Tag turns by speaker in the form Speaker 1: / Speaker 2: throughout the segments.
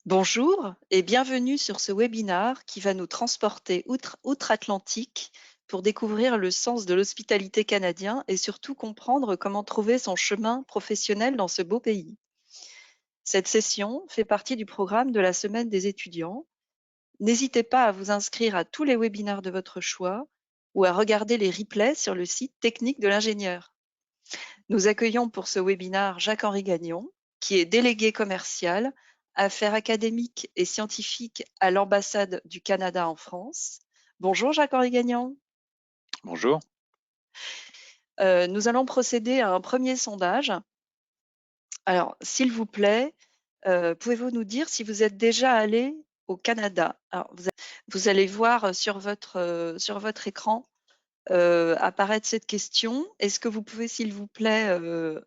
Speaker 1: Bonjour et bienvenue sur ce webinaire qui va nous transporter outre-Atlantique pour découvrir le sens de l'hospitalité canadien et surtout comprendre comment trouver son chemin professionnel dans ce beau pays. Cette session fait partie du programme de la Semaine des étudiants. N'hésitez pas à vous inscrire à tous les webinaires de votre choix ou à regarder les replays sur le site technique de l'ingénieur. Nous accueillons pour ce webinaire Jacques-Henri Gagnon, qui est délégué commercial, affaires académiques et scientifiques à l'ambassade du Canada en France. Bonjour Jacques-Henri Gagnon.
Speaker 2: Bonjour.
Speaker 1: Nous allons procéder à un premier sondage. Alors, s'il vous plaît, pouvez-vous nous dire si vous êtes déjà allé au Canada? Alors, vous allez voir sur votre écran apparaître cette question. Est-ce que vous pouvez, s'il vous plaît,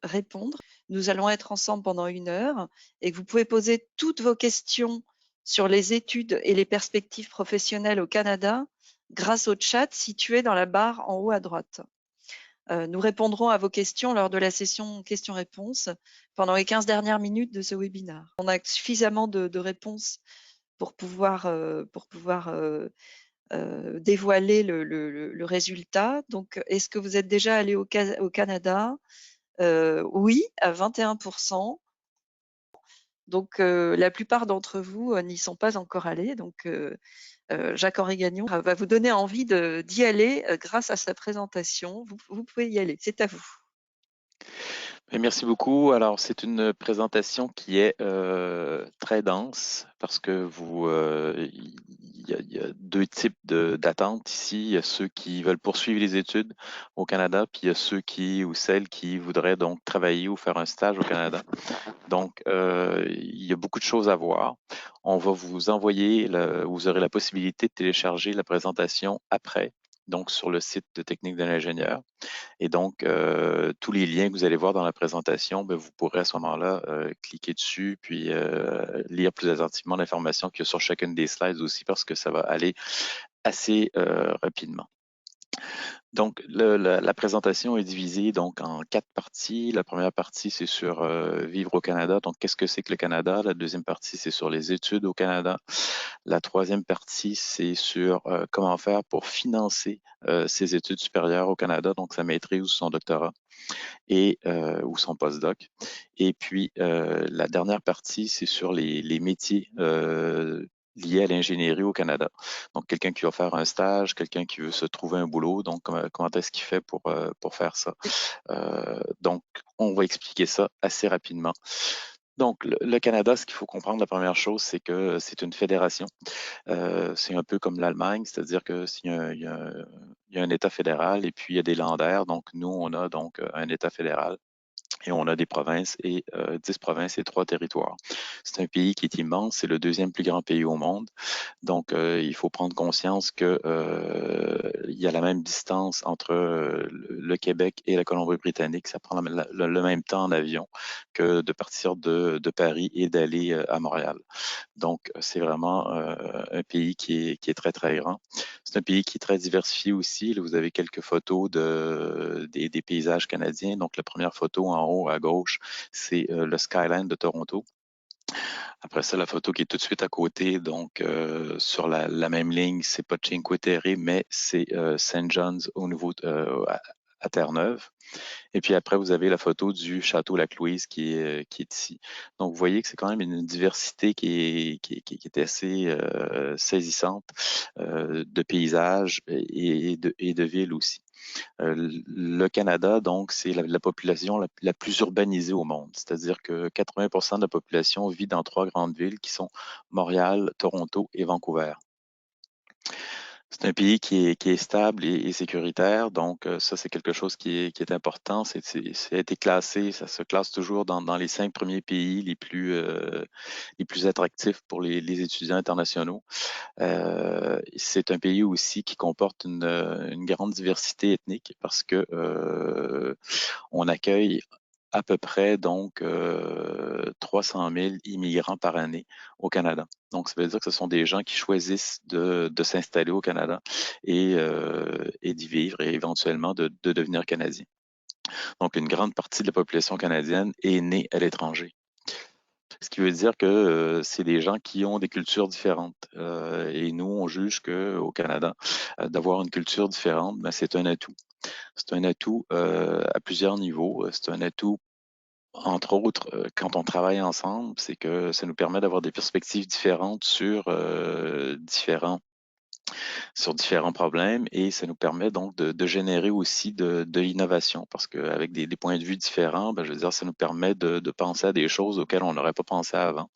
Speaker 1: répondre? Nous allons être ensemble pendant 1 heure et que vous pouvez poser toutes vos questions sur les études et les perspectives professionnelles au Canada grâce au chat situé dans la barre en haut à droite. Nous répondrons à vos questions lors de la session questions-réponses pendant les 15 dernières minutes de ce webinaire. On a suffisamment de réponses pour pouvoir dévoiler le résultat. Donc, est-ce que vous êtes déjà allé au Canada? Oui, à 21%. Donc, la plupart d'entre vous n'y sont pas encore allés. Donc, Jacques-Henri Gagnon va vous donner envie d'y aller grâce à sa présentation. Vous pouvez y aller, c'est à vous.
Speaker 2: Et merci beaucoup. Alors, c'est une présentation qui est très dense parce que il y a deux types d'attentes ici. Il y a ceux qui veulent poursuivre les études au Canada, puis il y a ceux qui ou celles qui voudraient donc travailler ou faire un stage au Canada. Donc, il y a beaucoup de choses à voir. On va vous envoyer, vous aurez la possibilité de télécharger la présentation après, donc sur le site de Technique de l'ingénieur. Et donc, tous les liens que vous allez voir dans la présentation, ben, vous pourrez à ce moment-là cliquer dessus, puis lire plus attentivement l'information qu'il y a sur chacune des slides aussi, parce que ça va aller assez rapidement. Donc, la présentation est divisée donc en 4 parties. La première partie, c'est sur vivre au Canada. Donc, qu'est-ce que c'est que le Canada? La deuxième partie, c'est sur les études au Canada. La troisième partie, c'est sur comment faire pour financer ses études supérieures au Canada, donc sa maîtrise ou son doctorat ou son postdoc. Et puis, la dernière partie, c'est sur les métiers liés à l'ingénierie au Canada. Donc, quelqu'un qui va faire un stage, quelqu'un qui veut se trouver un boulot. Donc, comment est-ce qu'il fait pour faire ça? Donc, on va expliquer ça assez rapidement. Donc, le Canada, ce qu'il faut comprendre, la première chose, c'est que c'est une fédération. C'est un peu comme l'Allemagne, c'est-à-dire que il y a un État fédéral et puis il y a des Länder. Donc, nous, on a donc un État fédéral. Et on a des provinces et 10 provinces et 3 territoires. C'est un pays qui est immense, c'est le deuxième plus grand pays au monde. Donc, il faut prendre conscience que il y a la même distance entre le Québec et la Colombie-Britannique. Ça prend le même temps en avion que de partir de Paris et d'aller à Montréal. Donc, c'est vraiment un pays qui est très, très grand. C'est un pays qui est très diversifié aussi. Là, vous avez quelques photos des paysages canadiens. Donc, la première photo en haut à gauche, c'est le skyline de Toronto. Après ça, la photo qui est tout de suite à côté, donc sur la même ligne, c'est pas Cinque Terre, mais c'est Saint John's au nouveau à Terre-Neuve. Et puis après, vous avez la photo du château Lac-Louise qui est ici. Donc, vous voyez que c'est quand même une diversité qui est assez saisissante de paysages et de villes aussi. Le Canada, donc, c'est la population la plus urbanisée au monde. C'est-à-dire que 80% de la population vit dans 3 grandes villes qui sont Montréal, Toronto et Vancouver. C'est un pays qui est stable et sécuritaire, donc ça, c'est quelque chose qui est important. Ça a été classé, ça se classe toujours dans les 5 premiers pays les plus attractifs pour les étudiants internationaux. C'est un pays aussi qui comporte une grande diversité ethnique parce que on accueille à peu près donc 300 000 immigrants par année au Canada. Donc, ça veut dire que ce sont des gens qui choisissent de s'installer au Canada et d'y vivre et éventuellement de devenir canadiens. Donc, une grande partie de la population canadienne est née à l'étranger. Ce qui veut dire que c'est des gens qui ont des cultures différentes. Et nous, on juge qu'au Canada, d'avoir une culture différente, ben, c'est un atout. C'est un atout à plusieurs niveaux. C'est un atout, entre autres, quand on travaille ensemble, c'est que ça nous permet d'avoir des perspectives différentes sur différents problèmes et ça nous permet donc de générer aussi de l'innovation parce qu'avec des points de vue différents, ben, je veux dire, ça nous permet de penser à des choses auxquelles on n'aurait pas pensé avant.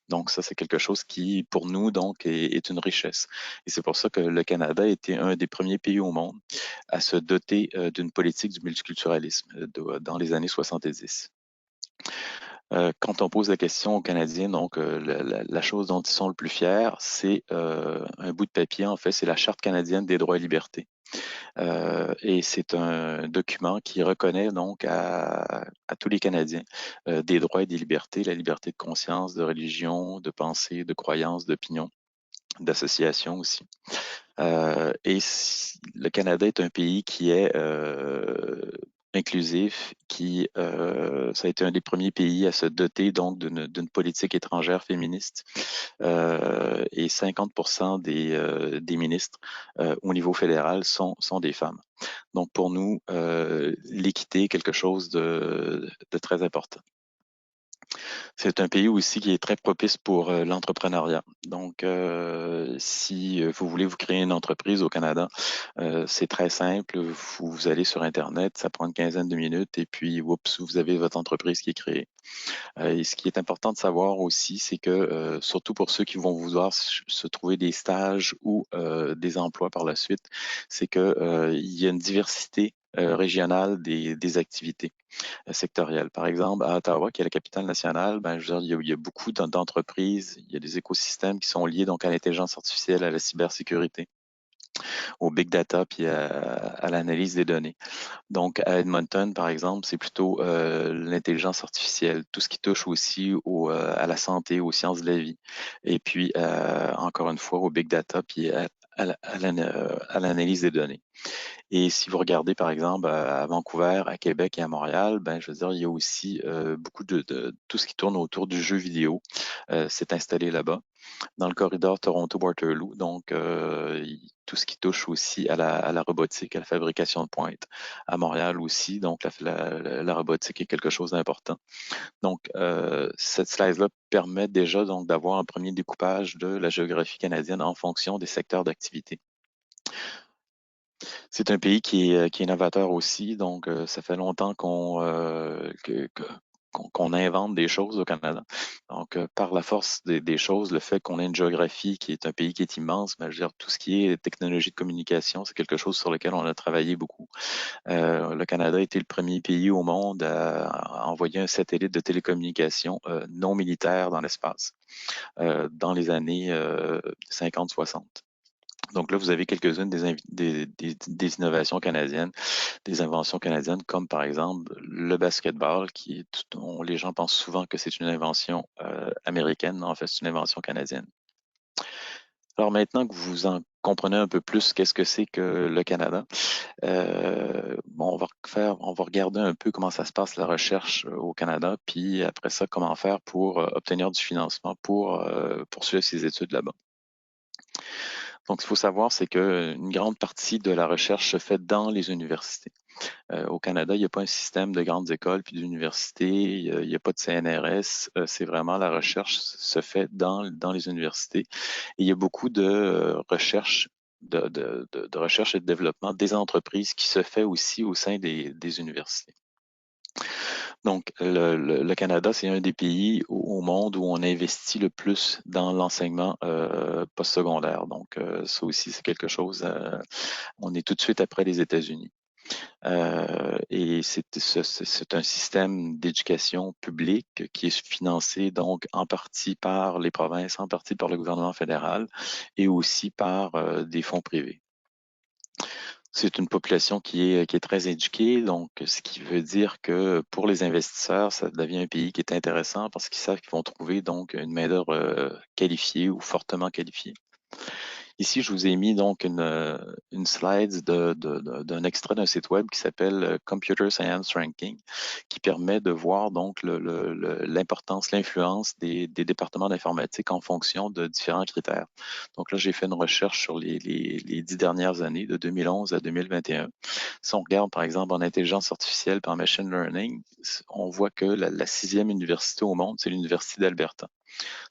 Speaker 2: Donc ça, c'est quelque chose qui, pour nous, donc, est une richesse. Et c'est pour ça que le Canada était un des premiers pays au monde à se doter d'une politique du multiculturalisme dans les années 70. Quand on pose la question aux Canadiens, donc la chose dont ils sont le plus fiers, c'est un bout de papier, en fait, c'est la Charte canadienne des droits et libertés. Et c'est un document qui reconnaît donc à tous les Canadiens des droits et des libertés, la liberté de conscience, de religion, de pensée, de croyance, d'opinion, d'association aussi. Le Canada est un pays qui est inclusif, ça a été un des premiers pays à se doter donc d'une politique étrangère féministe. Et 50% des ministres au niveau fédéral sont des femmes. Donc pour nous, l'équité est quelque chose de très important. C'est un pays aussi qui est très propice pour l'entrepreneuriat. Donc, si vous voulez vous créer une entreprise au Canada, c'est très simple. Vous allez sur Internet, ça prend une quinzaine de minutes et puis, oups, vous avez votre entreprise qui est créée. Et ce qui est important de savoir aussi, c'est que, surtout pour ceux qui vont vouloir se trouver des stages ou des emplois par la suite, c'est que il y a une diversité régionale des activités sectorielles. Par exemple, à Ottawa, qui est la capitale nationale, ben, je veux dire, il y a beaucoup d'entreprises, il y a des écosystèmes qui sont liés donc à l'intelligence artificielle, à la cybersécurité, au big data, puis à l'analyse des données. Donc, à Edmonton, par exemple, c'est plutôt l'intelligence artificielle, tout ce qui touche aussi à la santé, aux sciences de la vie. Et puis, encore une fois, au big data, puis à l'analyse des données. Et si vous regardez, par exemple, à Vancouver, à Québec et à Montréal, ben, je veux dire, il y a aussi beaucoup de tout ce qui tourne autour du jeu vidéo s'est installé là-bas, dans le corridor Toronto-Waterloo. Donc, tout ce qui touche aussi à la robotique, à la fabrication de pointe. À Montréal aussi, donc la robotique est quelque chose d'important. Donc, cette slide-là permet déjà donc d'avoir un premier découpage de la géographie canadienne en fonction des secteurs d'activité. C'est un pays qui est novateur aussi, donc ça fait longtemps qu'on invente des choses au Canada. Donc, par la force des choses, le fait qu'on ait une géographie qui est un pays qui est immense, ben, je veux dire, tout ce qui est technologie de communication, c'est quelque chose sur lequel on a travaillé beaucoup. Le Canada a été le premier pays au monde à envoyer un satellite de télécommunication non militaire dans l'espace dans les années 50-60. Donc là, vous avez quelques-unes des innovations canadiennes, des inventions canadiennes, comme par exemple le basketball, dont les gens pensent souvent que c'est une invention américaine, mais en fait, c'est une invention canadienne. Alors maintenant que vous en comprenez un peu plus qu'est-ce que c'est que le Canada, bon, on va regarder un peu comment ça se passe la recherche au Canada, puis après ça, comment faire pour obtenir du financement pour poursuivre ses études là-bas. Donc, ce qu'il faut savoir, c'est qu'une grande partie de la recherche se fait dans les universités. Au Canada, il n'y a pas un système de grandes écoles puis d'universités, il n'y a pas de CNRS. C'est vraiment la recherche se fait dans les universités. Et il y a beaucoup de recherche, de recherche et de développement des entreprises qui se fait aussi au sein des universités. Donc, le Canada, c'est un des pays au monde où on investit le plus dans l'enseignement postsecondaire. Donc, ça aussi, c'est quelque chose, on est tout de suite après les États-Unis. Et c'est un système d'éducation publique qui est financé donc en partie par les provinces, en partie par le gouvernement fédéral et aussi par des fonds privés. C'est une population qui est très éduquée, donc ce qui veut dire que pour les investisseurs, ça devient un pays qui est intéressant parce qu'ils savent qu'ils vont trouver donc une main-d'œuvre qualifiée ou fortement qualifiée. Ici, je vous ai mis donc une slide d'un extrait d'un site web qui s'appelle Computer Science Ranking, qui permet de voir donc l'importance, l'influence des départements d'informatique en fonction de différents critères. Donc là, j'ai fait une recherche sur les 10 dernières années, de 2011 à 2021. Si on regarde, par exemple, en intelligence artificielle et en machine learning, on voit que la sixième université au monde, c'est l'Université d'Alberta.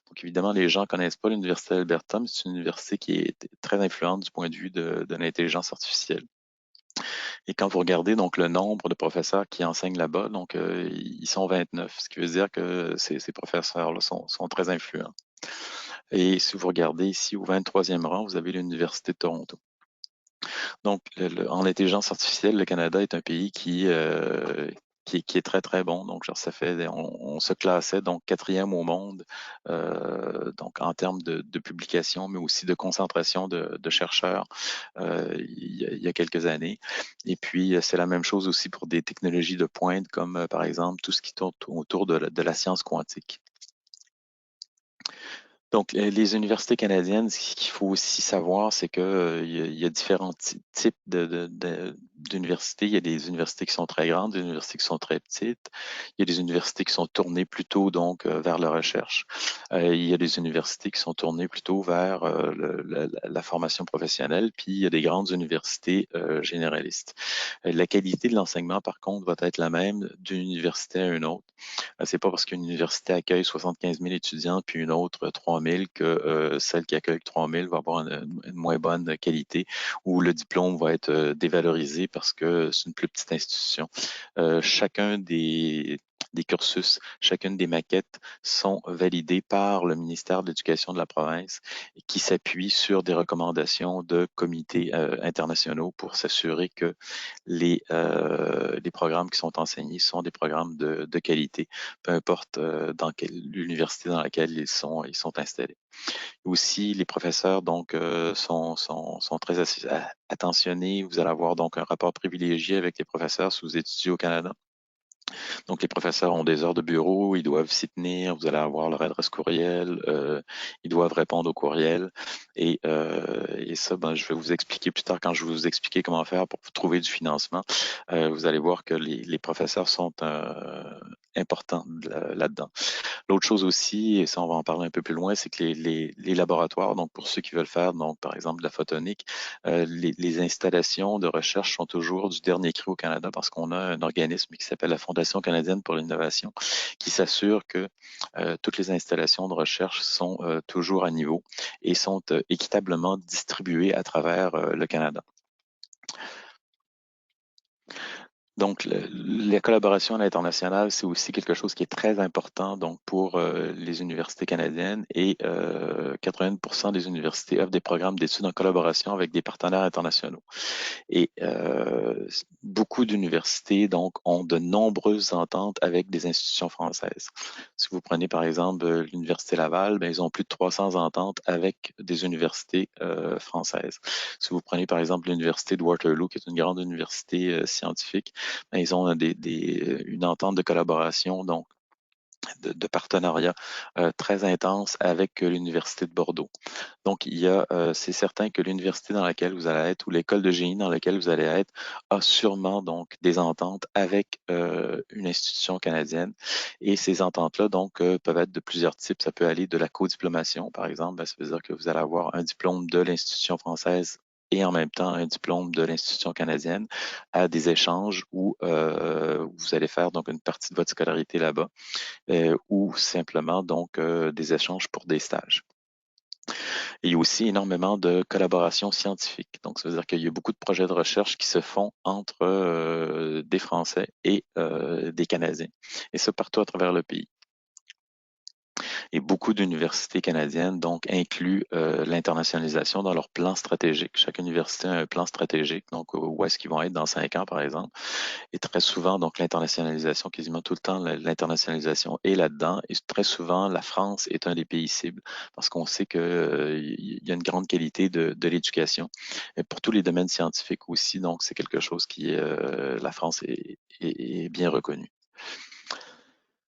Speaker 2: Donc, évidemment, les gens ne connaissent pas l'Université d'Alberta, mais c'est une université qui est très influente du point de vue de l'intelligence artificielle. Et quand vous regardez donc le nombre de professeurs qui enseignent là-bas, donc ils sont 29, ce qui veut dire que ces professeurs-là sont très influents. Et si vous regardez ici au 23e rang, vous avez l'Université de Toronto. Donc, en intelligence artificielle, le Canada est un pays qui est très, très bon. Donc, genre, on se classait donc quatrième au monde, donc en termes de publications, mais aussi de concentration de chercheurs il y a quelques années. Et puis, c'est la même chose aussi pour des technologies de pointe, comme par exemple tout ce qui tourne autour de la science quantique. Donc, les universités canadiennes, ce qu'il faut aussi savoir, c'est que il y a différents types d'universités. Il y a des universités qui sont très grandes, des universités qui sont très petites. Il y a des universités qui sont tournées plutôt donc vers la recherche. Il y a des universités qui sont tournées plutôt vers la formation professionnelle. Puis il y a des grandes universités généralistes. La qualité de l'enseignement, par contre, va être la même d'une université à une autre. C'est pas parce qu'une université accueille 75 000 étudiants puis une autre 3 000 que celle qui accueille 3 000 va avoir une moins bonne qualité ou le diplôme va être dévalorisé parce que c'est une plus petite institution. Chacun des cursus, chacune des maquettes sont validées par le ministère de l'Éducation de la province qui s'appuie sur des recommandations de comités internationaux pour s'assurer que les programmes qui sont enseignés sont des programmes de qualité, peu importe dans l'université dans laquelle ils sont installés. Aussi, les professeurs donc sont très attentionnés. Vous allez avoir donc un rapport privilégié avec les professeurs si vous étudiez au Canada. Donc, les professeurs ont des heures de bureau, ils doivent s'y tenir, vous allez avoir leur adresse courriel, ils doivent répondre au courriel. Et ça, ben, je vais vous expliquer plus tard quand je vais vous expliquer comment faire pour trouver du financement. Vous allez voir que les professeurs sont importants là-dedans. L'autre chose aussi, et ça on va en parler un peu plus loin, c'est que les laboratoires, donc pour ceux qui veulent faire, donc par exemple de la photonique, les installations de recherche sont toujours du dernier cri au Canada parce qu'on a un organisme qui s'appelle la Fondation canadienne pour l'innovation qui s'assure que toutes les installations de recherche sont toujours à niveau et sont équitablement distribuées à travers le Canada. Donc, la collaboration à l'international, c'est aussi quelque chose qui est très important donc pour les universités canadiennes et 80% des universités offrent des programmes d'études en collaboration avec des partenaires internationaux. Et beaucoup d'universités donc ont de nombreuses ententes avec des institutions françaises. Si vous prenez par exemple l'Université Laval, ben, ils ont plus de 300 ententes avec des universités françaises. Si vous prenez par exemple l'Université de Waterloo, qui est une grande université scientifique, ben, ils ont une entente de collaboration, donc de partenariat très intense avec l'Université de Bordeaux. Donc, c'est certain que l'université dans laquelle vous allez être ou l'école de génie dans laquelle vous allez être a sûrement donc des ententes avec une institution canadienne. Et ces ententes-là, donc, peuvent être de plusieurs types. Ça peut aller de la codiplomation, par exemple. Ben, ça veut dire que vous allez avoir un diplôme de l'institution française et en même temps un diplôme de l'institution canadienne à des échanges où vous allez faire donc une partie de votre scolarité là-bas ou simplement donc des échanges pour des stages. Il y a aussi énormément de collaboration scientifique. Donc, ça veut dire qu'il y a beaucoup de projets de recherche qui se font entre des Français et des Canadiens, et ça partout à travers le pays. Et beaucoup d'universités canadiennes donc incluent l'internationalisation dans leur plan stratégique. Chaque université a un plan stratégique, donc où est-ce qu'ils vont être dans 5 ans, par exemple. Et très souvent, donc l'internationalisation, quasiment tout le temps, l'internationalisation est là-dedans. Et très souvent, la France est un des pays cibles parce qu'on sait qu'il y a une grande qualité de l'éducation. Et pour tous les domaines scientifiques aussi, donc c'est quelque chose qui est, la France est bien reconnue.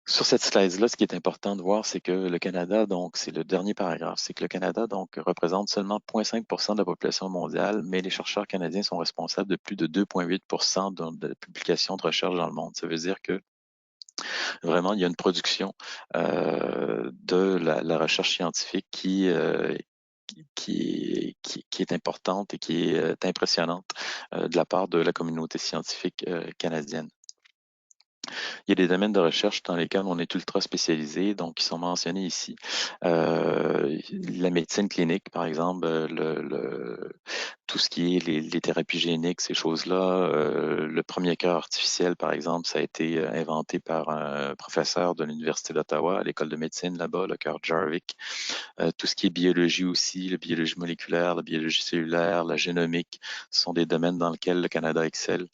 Speaker 2: Sur cette slide-là, ce qui est important de voir, c'est que le Canada, donc, c'est le dernier paragraphe, c'est que le Canada, donc, représente seulement 0,5% de la population mondiale, mais les chercheurs canadiens sont responsables de plus de 2,8% de la publication de recherche dans le monde. Ça veut dire que vraiment, il y a une production de la recherche scientifique qui est importante et qui est impressionnante de la part de la communauté scientifique canadienne. Il y a des domaines de recherche dans lesquels on est ultra spécialisé, donc qui sont mentionnés ici. La médecine clinique, par exemple, tout ce qui est les thérapies géniques, ces choses-là. Le premier cœur artificiel, par exemple, ça a été inventé par un professeur de l'Université d'Ottawa, à l'école de médecine là-bas, le cœur Jarvik. Tout ce qui est biologie aussi, la biologie moléculaire, la biologie cellulaire, la génomique, ce sont des domaines dans lesquels le Canada excelle.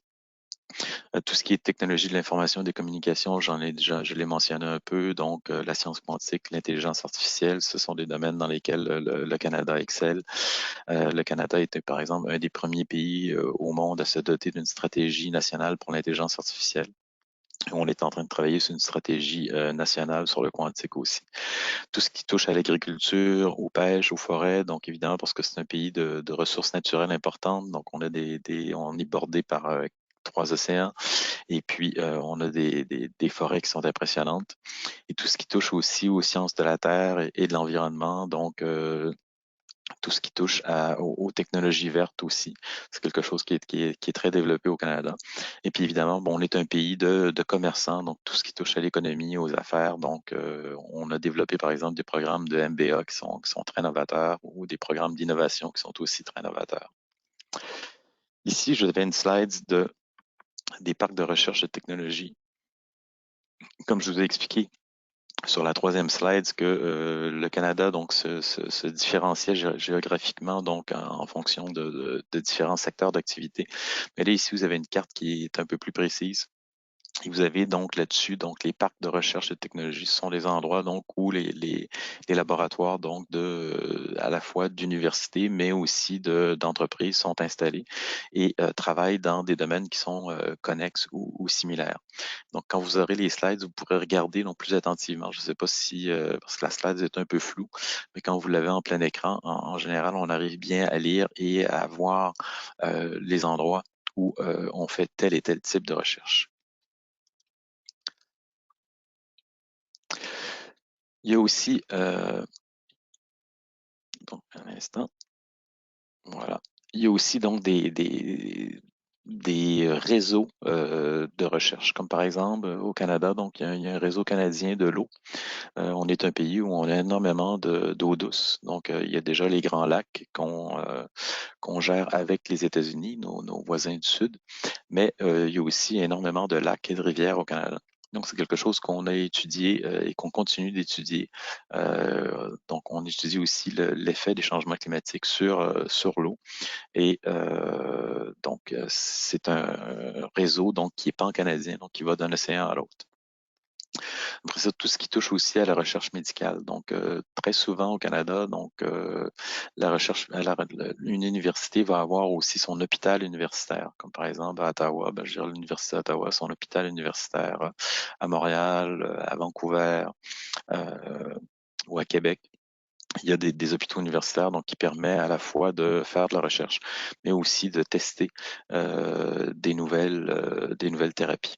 Speaker 2: Tout ce qui est technologie de l'information et des communications, je l'ai mentionné un peu. Donc, la science quantique, l'intelligence artificielle, ce sont des domaines dans lesquels le Canada excelle. Le Canada était, par exemple, un des premiers pays au monde à se doter d'une stratégie nationale pour l'intelligence artificielle. On est en train de travailler sur une stratégie nationale sur le quantique aussi. Tout ce qui touche à l'agriculture, aux pêches, aux forêts, donc évidemment parce que c'est un pays de ressources naturelles importantes, donc on a on est bordé par 3 océans. Et puis, on a des forêts qui sont impressionnantes. Et tout ce qui touche aussi aux sciences de la Terre et de l'environnement, donc tout ce qui touche aux technologies vertes aussi. C'est quelque chose qui est très développé au Canada. Et puis évidemment, bon, on est un pays de commerçants, donc tout ce qui touche à l'économie, aux affaires. Donc, on a développé par exemple des programmes de MBA qui sont très novateurs ou des programmes d'innovation qui sont aussi très novateurs. Ici, je vais une slide des parcs de recherche et de technologie. Comme je vous ai expliqué, sur la troisième slide, que le Canada donc se différenciait géographiquement donc en fonction de différents secteurs d'activité. Mais là, ici, vous avez une carte qui est un peu plus précise. Et vous avez donc là-dessus donc les parcs de recherche et de technologie. Ce sont les endroits donc où les laboratoires donc à la fois d'universités mais aussi d'entreprises sont installés et travaillent dans des domaines qui sont connexes ou similaires. Donc quand vous aurez les slides, vous pourrez regarder donc plus attentivement. Je ne sais pas si parce que la slide est un peu floue, mais quand vous l'avez en plein écran, en général, on arrive bien à lire et à voir les endroits où on fait tel et tel type de recherche. Il y a aussi, donc un instant, voilà. Il y a aussi donc des réseaux de recherche, comme par exemple au Canada, donc il y a un réseau canadien de l'eau. On est un pays où on a énormément d'eau douce. Donc, il y a déjà les Grands Lacs qu'on gère avec les États-Unis, nos voisins du Sud, mais il y a aussi énormément de lacs et de rivières au Canada. Donc, c'est quelque chose qu'on a étudié et qu'on continue d'étudier. Donc, on étudie aussi l'effet des changements climatiques sur l'eau. Et donc, c'est un réseau donc, qui est pan-canadien, donc qui va d'un océan à l'autre. Après ça, tout ce qui touche aussi à la recherche médicale. Donc, très souvent au Canada, donc la recherche, une université va avoir aussi son hôpital universitaire. Comme par exemple à Ottawa, ben, je veux dire l'Université d'Ottawa, son hôpital universitaire à Montréal, à Vancouver ou à Québec. Il y a des hôpitaux universitaires donc qui permet à la fois de faire de la recherche, mais aussi de tester des nouvelles thérapies.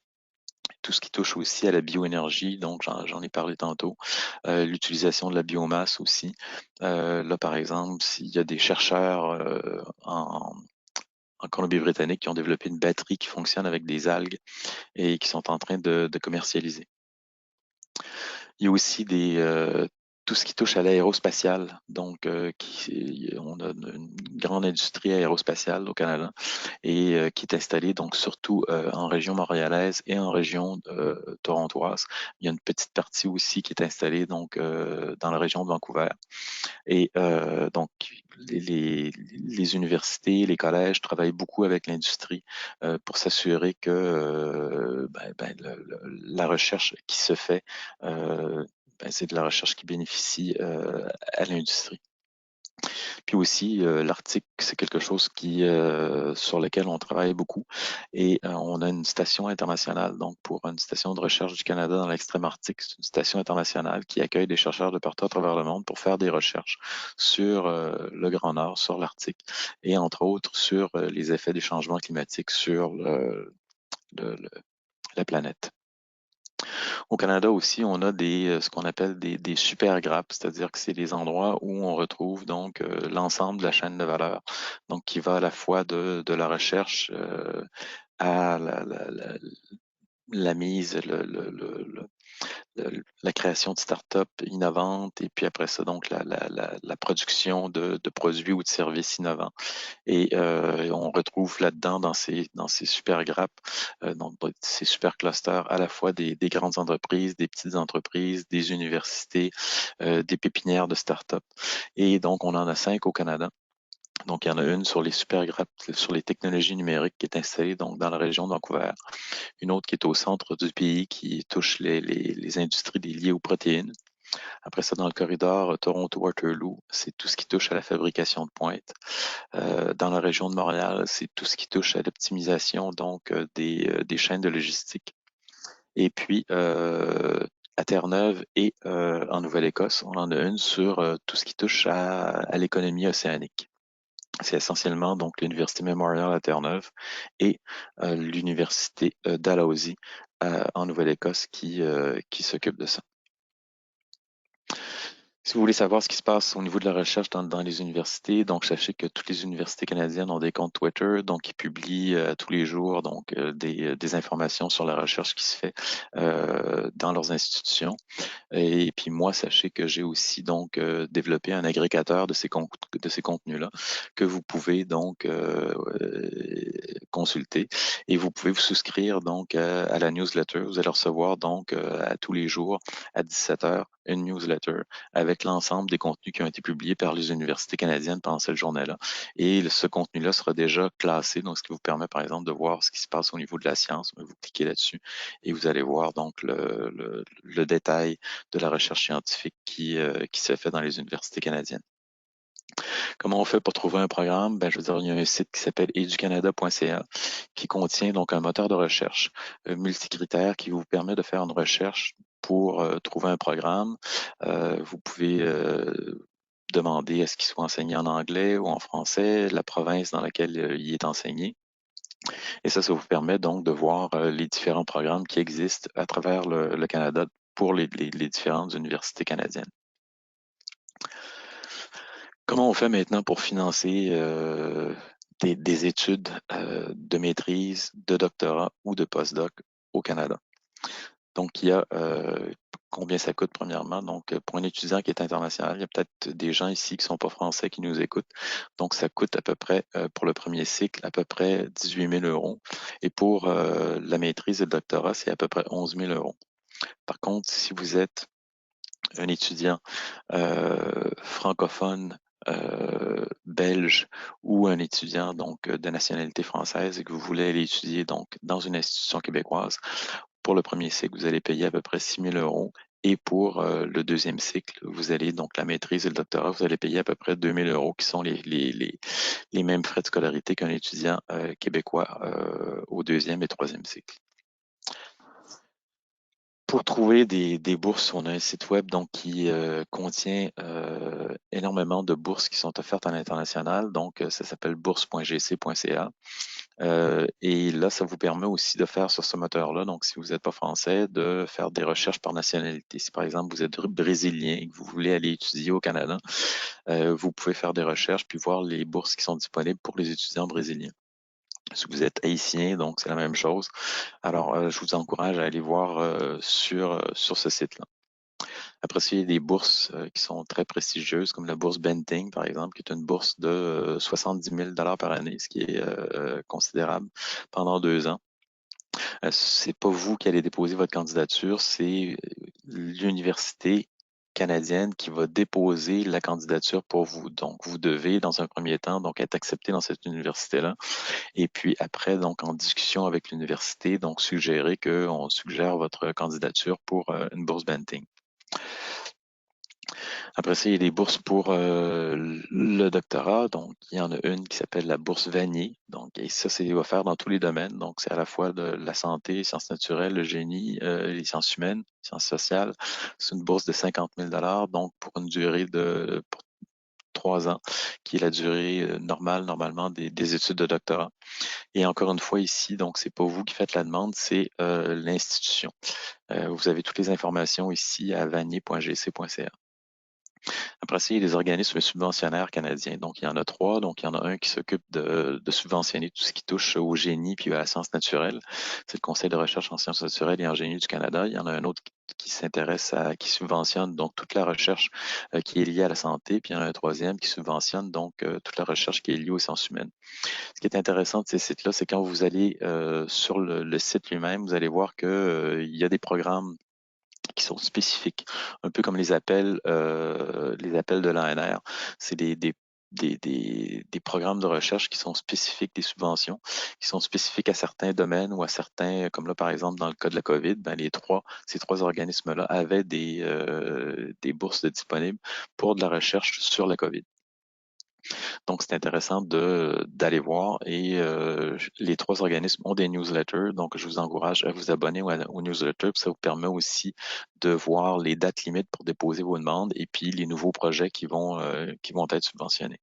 Speaker 2: Tout ce qui touche aussi à la bioénergie, donc j'en ai parlé tantôt, l'utilisation de la biomasse aussi. Là, par exemple, s'il y a des chercheurs en Colombie-Britannique qui ont développé une batterie qui fonctionne avec des algues et qui sont en train de commercialiser. Il y a aussi tout ce qui touche à l'aérospatial. Donc, on a une grande industrie aérospatiale au Canada et qui est installée donc surtout en région montréalaise et en région torontoise. Il y a une petite partie aussi qui est installée donc dans la région de Vancouver. Et donc, les universités, les collèges travaillent beaucoup avec l'industrie pour s'assurer que la recherche qui se fait, c'est de la recherche qui bénéficie à l'industrie. Puis aussi, l'Arctique, c'est quelque chose sur lequel on travaille beaucoup et on a une station internationale, donc pour une station de recherche du Canada dans l'extrême Arctique, c'est une station internationale qui accueille des chercheurs de partout à travers le monde pour faire des recherches sur le Grand Nord, sur l'Arctique et entre autres sur les effets des changements climatiques sur le- le- la planète. Au Canada aussi, on a ce qu'on appelle des super grappes, c'est-à-dire que c'est des endroits où on retrouve donc l'ensemble de la chaîne de valeur, donc qui va à la fois de la recherche à la mise, la création de start-up innovantes et puis après ça, donc la production de produits ou de services innovants. Et on retrouve là-dedans, dans ces super grappes, dans ces super clusters, à la fois des grandes entreprises, des petites entreprises, des universités, des pépinières de start-up. Et donc, on en a 5 au Canada. Donc, il y en a une sur les super grappes, sur les technologies numériques qui est installée donc dans la région de Vancouver. Une autre qui est au centre du pays qui touche les industries liées aux protéines. Après ça, dans le corridor Toronto-Waterloo, c'est tout ce qui touche à la fabrication de pointe. Dans la région de Montréal, c'est tout ce qui touche à l'optimisation donc des chaînes de logistique. Et puis à Terre-Neuve et en Nouvelle-Écosse, on en a une sur tout ce qui touche à l'économie océanique. C'est essentiellement donc l'Université Memorial à Terre-Neuve et l'Université Dalhousie en Nouvelle-Écosse qui s'occupe de ça. Si vous voulez savoir ce qui se passe au niveau de la recherche dans les universités, donc sachez que toutes les universités canadiennes ont des comptes Twitter, donc ils publient tous les jours donc des informations sur la recherche qui se fait dans leurs institutions. Et puis moi, sachez que j'ai aussi donc développé un agrégateur de ces contenus-là que vous pouvez donc consulter et vous pouvez vous souscrire donc à la newsletter. Vous allez recevoir donc à tous les jours à 17 heures une newsletter avec l'ensemble des contenus qui ont été publiés par les universités canadiennes pendant cette journée-là. Et ce contenu-là sera déjà classé, donc ce qui vous permet par exemple de voir ce qui se passe au niveau de la science. Vous cliquez là-dessus et vous allez voir donc le détail de la recherche scientifique qui se fait dans les universités canadiennes. Comment on fait pour trouver un programme? Ben, je veux dire, il y a un site qui s'appelle educanada.ca qui contient donc un moteur de recherche multicritère qui vous permet de faire une recherche pour trouver un programme. Vous pouvez demander à ce qu'il soit enseigné en anglais ou en français, la province dans laquelle il est enseigné. Et ça vous permet donc de voir les différents programmes qui existent à travers le Canada pour les différentes universités canadiennes. Comment on fait maintenant pour financer des études de maîtrise, de doctorat ou de postdoc au Canada? Donc, il y a combien ça coûte premièrement. Donc, pour un étudiant qui est international, il y a peut-être des gens ici qui ne sont pas français qui nous écoutent. Donc, ça coûte à peu près, pour le premier cycle, à peu près 18 000 euros. Et pour la maîtrise et le doctorat, c'est à peu près 11 000 euros. Par contre, si vous êtes un étudiant francophone, belge ou un étudiant donc de nationalité française et que vous voulez aller étudier donc dans une institution québécoise, pour le premier cycle, vous allez payer à peu près 6 000 euros. Et pour le deuxième cycle, vous allez donc la maîtrise et le doctorat, vous allez payer à peu près 2 000 euros, qui sont les mêmes frais de scolarité qu'un étudiant québécois au deuxième et troisième cycle. Pour trouver des bourses, on a un site web donc qui contient énormément de bourses qui sont offertes à l'international. Donc, ça s'appelle bourse.gc.ca. Et là, ça vous permet aussi de faire sur ce moteur-là, donc si vous n'êtes pas français, de faire des recherches par nationalité. Si par exemple vous êtes brésilien et que vous voulez aller étudier au Canada, vous pouvez faire des recherches puis voir les bourses qui sont disponibles pour les étudiants brésiliens. Si vous êtes haïtien, donc c'est la même chose. Alors, je vous encourage à aller voir sur ce site-là. Après ça, il y a des bourses qui sont très prestigieuses, comme la bourse Benting, par exemple, qui est une bourse de 70 000 par année, ce qui est considérable pendant 2 ans. C'est pas vous qui allez déposer votre candidature, c'est l'université canadienne qui va déposer la candidature pour vous. Donc, vous devez, dans un premier temps, donc être accepté dans cette université-là. Et puis après, donc en discussion avec l'université, donc suggérer qu'on suggère votre candidature pour une bourse Benting. Après ça, il y a des bourses pour le doctorat. Donc, il y en a une qui s'appelle la bourse Vanier. Donc, et ça, c'est offert dans tous les domaines. Donc, c'est à la fois de la santé, les sciences naturelles, le génie, les sciences humaines, les sciences sociales. C'est une bourse de 50 000 donc pour une durée de pour 3 ans, qui est la durée normale, normalement, des études de doctorat. Et encore une fois, ici, donc, c'est pas vous qui faites la demande, c'est l'institution. Vous avez toutes les informations ici à vanier.gc.ca. Après ça, il y a les organismes subventionnaires canadiens. Donc, il y en a 3. Donc, il y en a un qui s'occupe de subventionner tout ce qui touche au génie puis à la science naturelle. C'est le Conseil de recherche en sciences naturelles et en génie du Canada. Il y en a un autre qui s'intéresse qui subventionne donc toute la recherche qui est liée à la santé. Puis il y en a un troisième qui subventionne donc toute la recherche qui est liée aux sciences humaines. Ce qui est intéressant de ces sites-là, c'est quand vous allez sur le site lui-même, vous allez voir que il y a des programmes qui sont spécifiques, un peu comme les appels de l'ANR. C'est des programmes de recherche qui sont spécifiques des subventions, qui sont spécifiques à certains domaines ou à certains, comme là par exemple dans le cas de la COVID, ben ces trois organismes-là avaient des bourses disponibles pour de la recherche sur la COVID. Donc, c'est intéressant d'aller voir et les 3 organismes ont des newsletters. Donc, je vous encourage à vous abonner aux newsletters. Puis ça vous permet aussi de voir les dates limites pour déposer vos demandes et puis les nouveaux projets qui vont être subventionnés.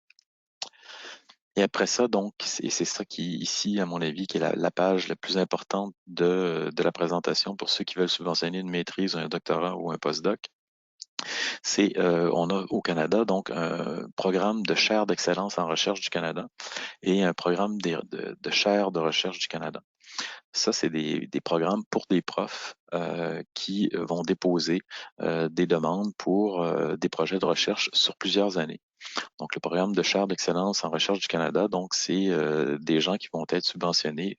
Speaker 2: Et après ça, donc, c'est ça qui, ici, à mon avis, qui est la page la plus importante de la présentation pour ceux qui veulent subventionner une maîtrise, un doctorat ou un postdoc. On a au Canada, donc, un programme de chaire d'excellence en recherche du Canada et un programme de chaire de recherche du Canada. Ça, c'est des programmes pour des profs qui vont déposer des demandes pour des projets de recherche sur plusieurs années. Donc, le programme de chaire d'excellence en recherche du Canada, donc, c'est des gens qui vont être subventionnés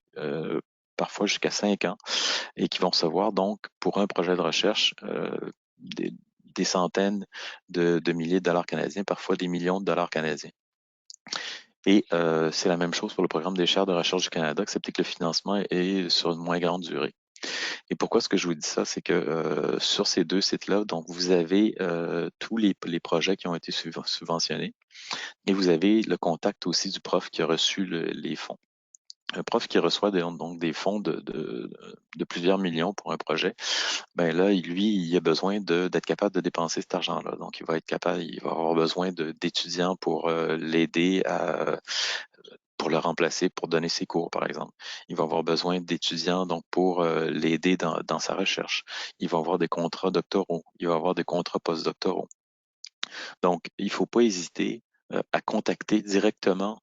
Speaker 2: parfois jusqu'à 5 ans et qui vont recevoir donc pour un projet de recherche des, des centaines de milliers de dollars canadiens, parfois des millions de dollars canadiens. Et c'est la même chose pour le programme des chaires de recherche du Canada, excepté que le financement est sur une moins grande durée. Et pourquoi est-ce que je vous dis ça? C'est que sur ces 2 sites-là, donc vous avez tous les projets qui ont été subventionnés et vous avez le contact aussi du prof qui a reçu les fonds. Un prof qui reçoit donc des fonds de plusieurs millions pour un projet, ben là, lui, il a besoin d'être capable de dépenser cet argent-là. Donc, il va avoir besoin d'étudiants pour l'aider pour le remplacer, pour donner ses cours, par exemple. Il va avoir besoin d'étudiants donc pour l'aider dans sa recherche. Il va avoir des contrats doctoraux, il va avoir des contrats postdoctoraux. Donc, il ne faut pas hésiter à contacter directement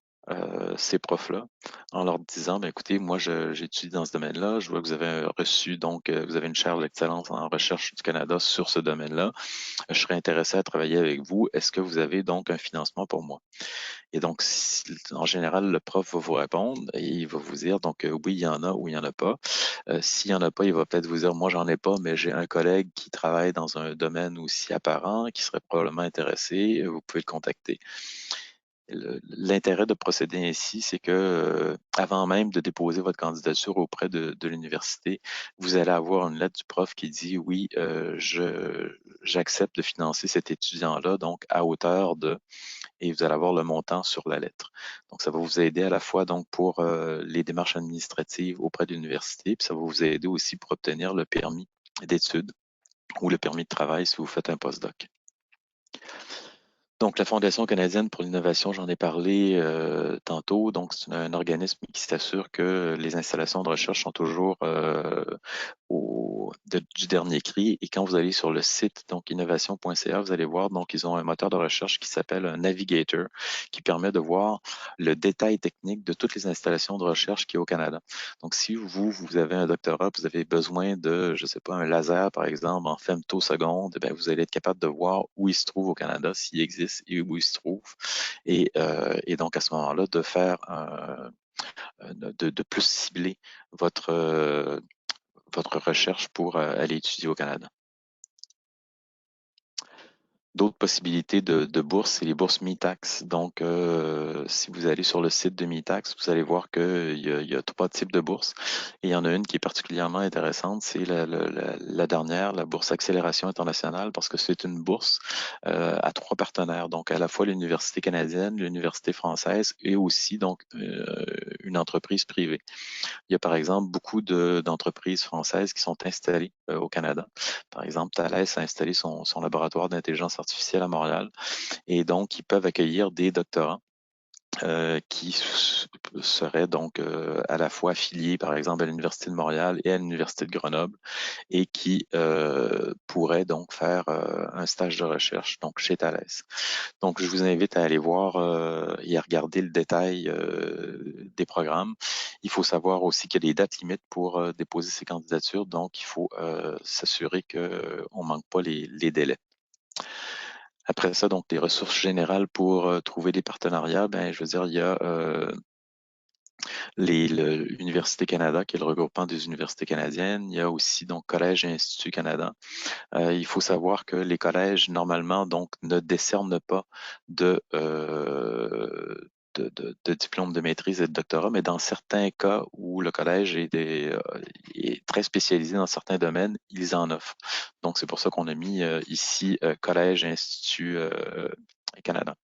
Speaker 2: ces profs-là en leur disant, ben, écoutez, moi, j'étudie dans ce domaine-là, je vois que vous avez reçu, donc, vous avez une chaire d'excellence en recherche du Canada sur ce domaine-là. Je serais intéressé à travailler avec vous. Est-ce que vous avez donc un financement pour moi? Et donc, en général, le prof va vous répondre et il va vous dire, donc, oui, il y en a ou il n'y en a pas. S'il n'y en a pas, il va peut-être vous dire, moi, j'en ai pas, mais j'ai un collègue qui travaille dans un domaine aussi apparent, qui serait probablement intéressé. Vous pouvez le contacter. L'intérêt de procéder ainsi, c'est que avant même de déposer votre candidature auprès de l'université, vous allez avoir une lettre du prof qui dit oui, j'accepte de financer cet étudiant-là, donc à hauteur de, et vous allez avoir le montant sur la lettre. Donc, ça va vous aider à la fois donc pour les démarches administratives auprès de l'université, puis ça va vous aider aussi pour obtenir le permis d'études ou le permis de travail si vous faites un postdoc. Donc, la Fondation canadienne pour l'innovation, j'en ai parlé tantôt. Donc, c'est un organisme qui s'assure que les installations de recherche sont toujours du dernier cri. Et quand vous allez sur le site, donc innovation.ca, vous allez voir, donc, ils ont un moteur de recherche qui s'appelle un Navigator, qui permet de voir le détail technique de toutes les installations de recherche qui est au Canada. Donc, si vous avez un doctorat, vous avez besoin de, je sais pas, un laser, par exemple, en femtoseconde, eh bien, vous allez être capable de voir où il se trouve au Canada, s'il existe et où il se trouve. Et donc, à ce moment-là, de faire de plus cibler votre recherche pour aller étudier au Canada. D'autres possibilités de bourses, c'est les bourses MeTax. Donc, si vous allez sur le site de MeTax, vous allez voir qu'il y a trois types de bourses. Et il y en a une qui est particulièrement intéressante, c'est la dernière, la bourse Accélération internationale, parce que c'est une bourse à trois partenaires. Donc, à la fois l'Université canadienne, l'Université française et aussi donc une entreprise privée. Il y a par exemple beaucoup d'entreprises françaises qui sont installées au Canada. Par exemple, Thales a installé son laboratoire d'intelligence artificielle à Montréal et donc ils peuvent accueillir des doctorants qui seraient donc à la fois affiliés, par exemple, à l'Université de Montréal et à l'Université de Grenoble et qui pourraient donc faire un stage de recherche donc chez Thales. Donc, je vous invite à aller voir et à regarder le détail des programmes. Il faut savoir aussi qu'il y a des dates limites pour déposer ces candidatures, donc il faut s'assurer qu'on ne manque pas les délais. Après ça, donc les ressources générales pour trouver des partenariats, ben, je veux dire, il y a l'Université Canada, qui est le regroupement des universités canadiennes. Il y a aussi donc Collège et Institut Canada. Il faut savoir que les collèges, normalement, donc, ne décernent pas de, de diplôme de maîtrise et de doctorat, mais dans certains cas où le collège est très spécialisé dans certains domaines, ils en offrent. Donc, c'est pour ça qu'on a mis ici Collège et Institut Canada.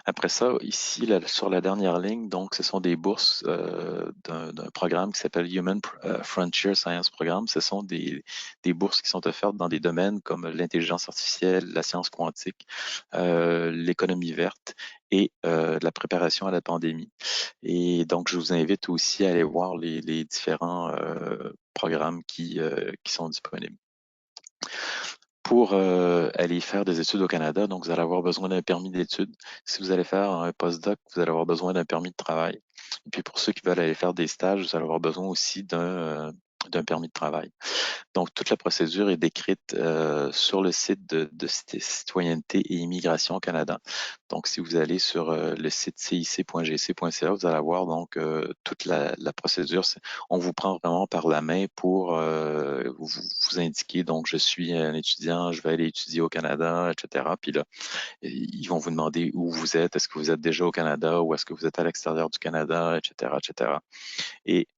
Speaker 2: Après ça, ici, sur la dernière ligne, donc, ce sont des bourses d'un programme qui s'appelle Human Frontier Science Programme. Ce sont des bourses qui sont offertes dans des domaines comme l'intelligence artificielle, la science quantique, l'économie verte et la préparation à la pandémie. Et donc, je vous invite aussi à aller voir les différents programmes qui sont disponibles. Pour aller faire des études au Canada, donc vous allez avoir besoin d'un permis d'études. Si vous allez faire un postdoc, vous allez avoir besoin d'un permis de travail. Et puis pour ceux qui veulent aller faire des stages, vous allez avoir besoin aussi d'un permis de travail. Donc, toute la procédure est décrite sur le site de Citoyenneté et Immigration au Canada. Donc, si vous allez sur le site cic.gc.ca, vous allez avoir donc toute la procédure. On vous prend vraiment par la main pour vous indiquer, donc, je suis un étudiant, je vais aller étudier au Canada, etc. Puis là, ils vont vous demander où vous êtes, est-ce que vous êtes déjà au Canada ou est-ce que vous êtes à l'extérieur du Canada, etc., etc. Et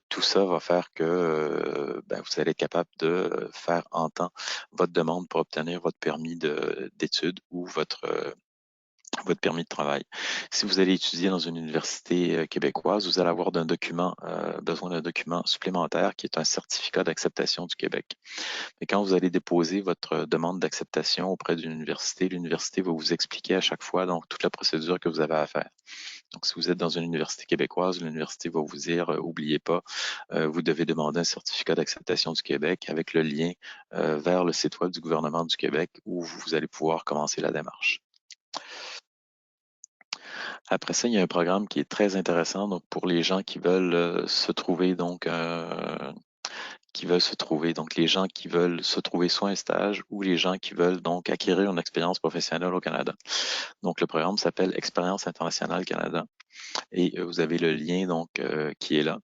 Speaker 2: tout ça va faire que ben, vous allez être capable de faire en temps votre demande pour obtenir votre permis d'études ou votre permis de travail. Si vous allez étudier dans une université québécoise, vous allez avoir besoin d'un document supplémentaire qui est un certificat d'acceptation du Québec. Mais quand vous allez déposer votre demande d'acceptation auprès d'une université, l'université va vous expliquer à chaque fois donc toute la procédure que vous avez à faire. Donc, si vous êtes dans une université québécoise, l'université va vous dire, oubliez pas, vous devez demander un certificat d'acceptation du Québec avec le lien vers le site web du gouvernement du Québec où vous allez pouvoir commencer la démarche. Après ça, il y a un programme qui est très intéressant donc pour les gens qui veulent se trouver donc donc les gens qui veulent se trouver soit un stage ou les gens qui veulent donc acquérir une expérience professionnelle au Canada. Donc le programme s'appelle Expérience internationale Canada et vous avez le lien donc qui est là.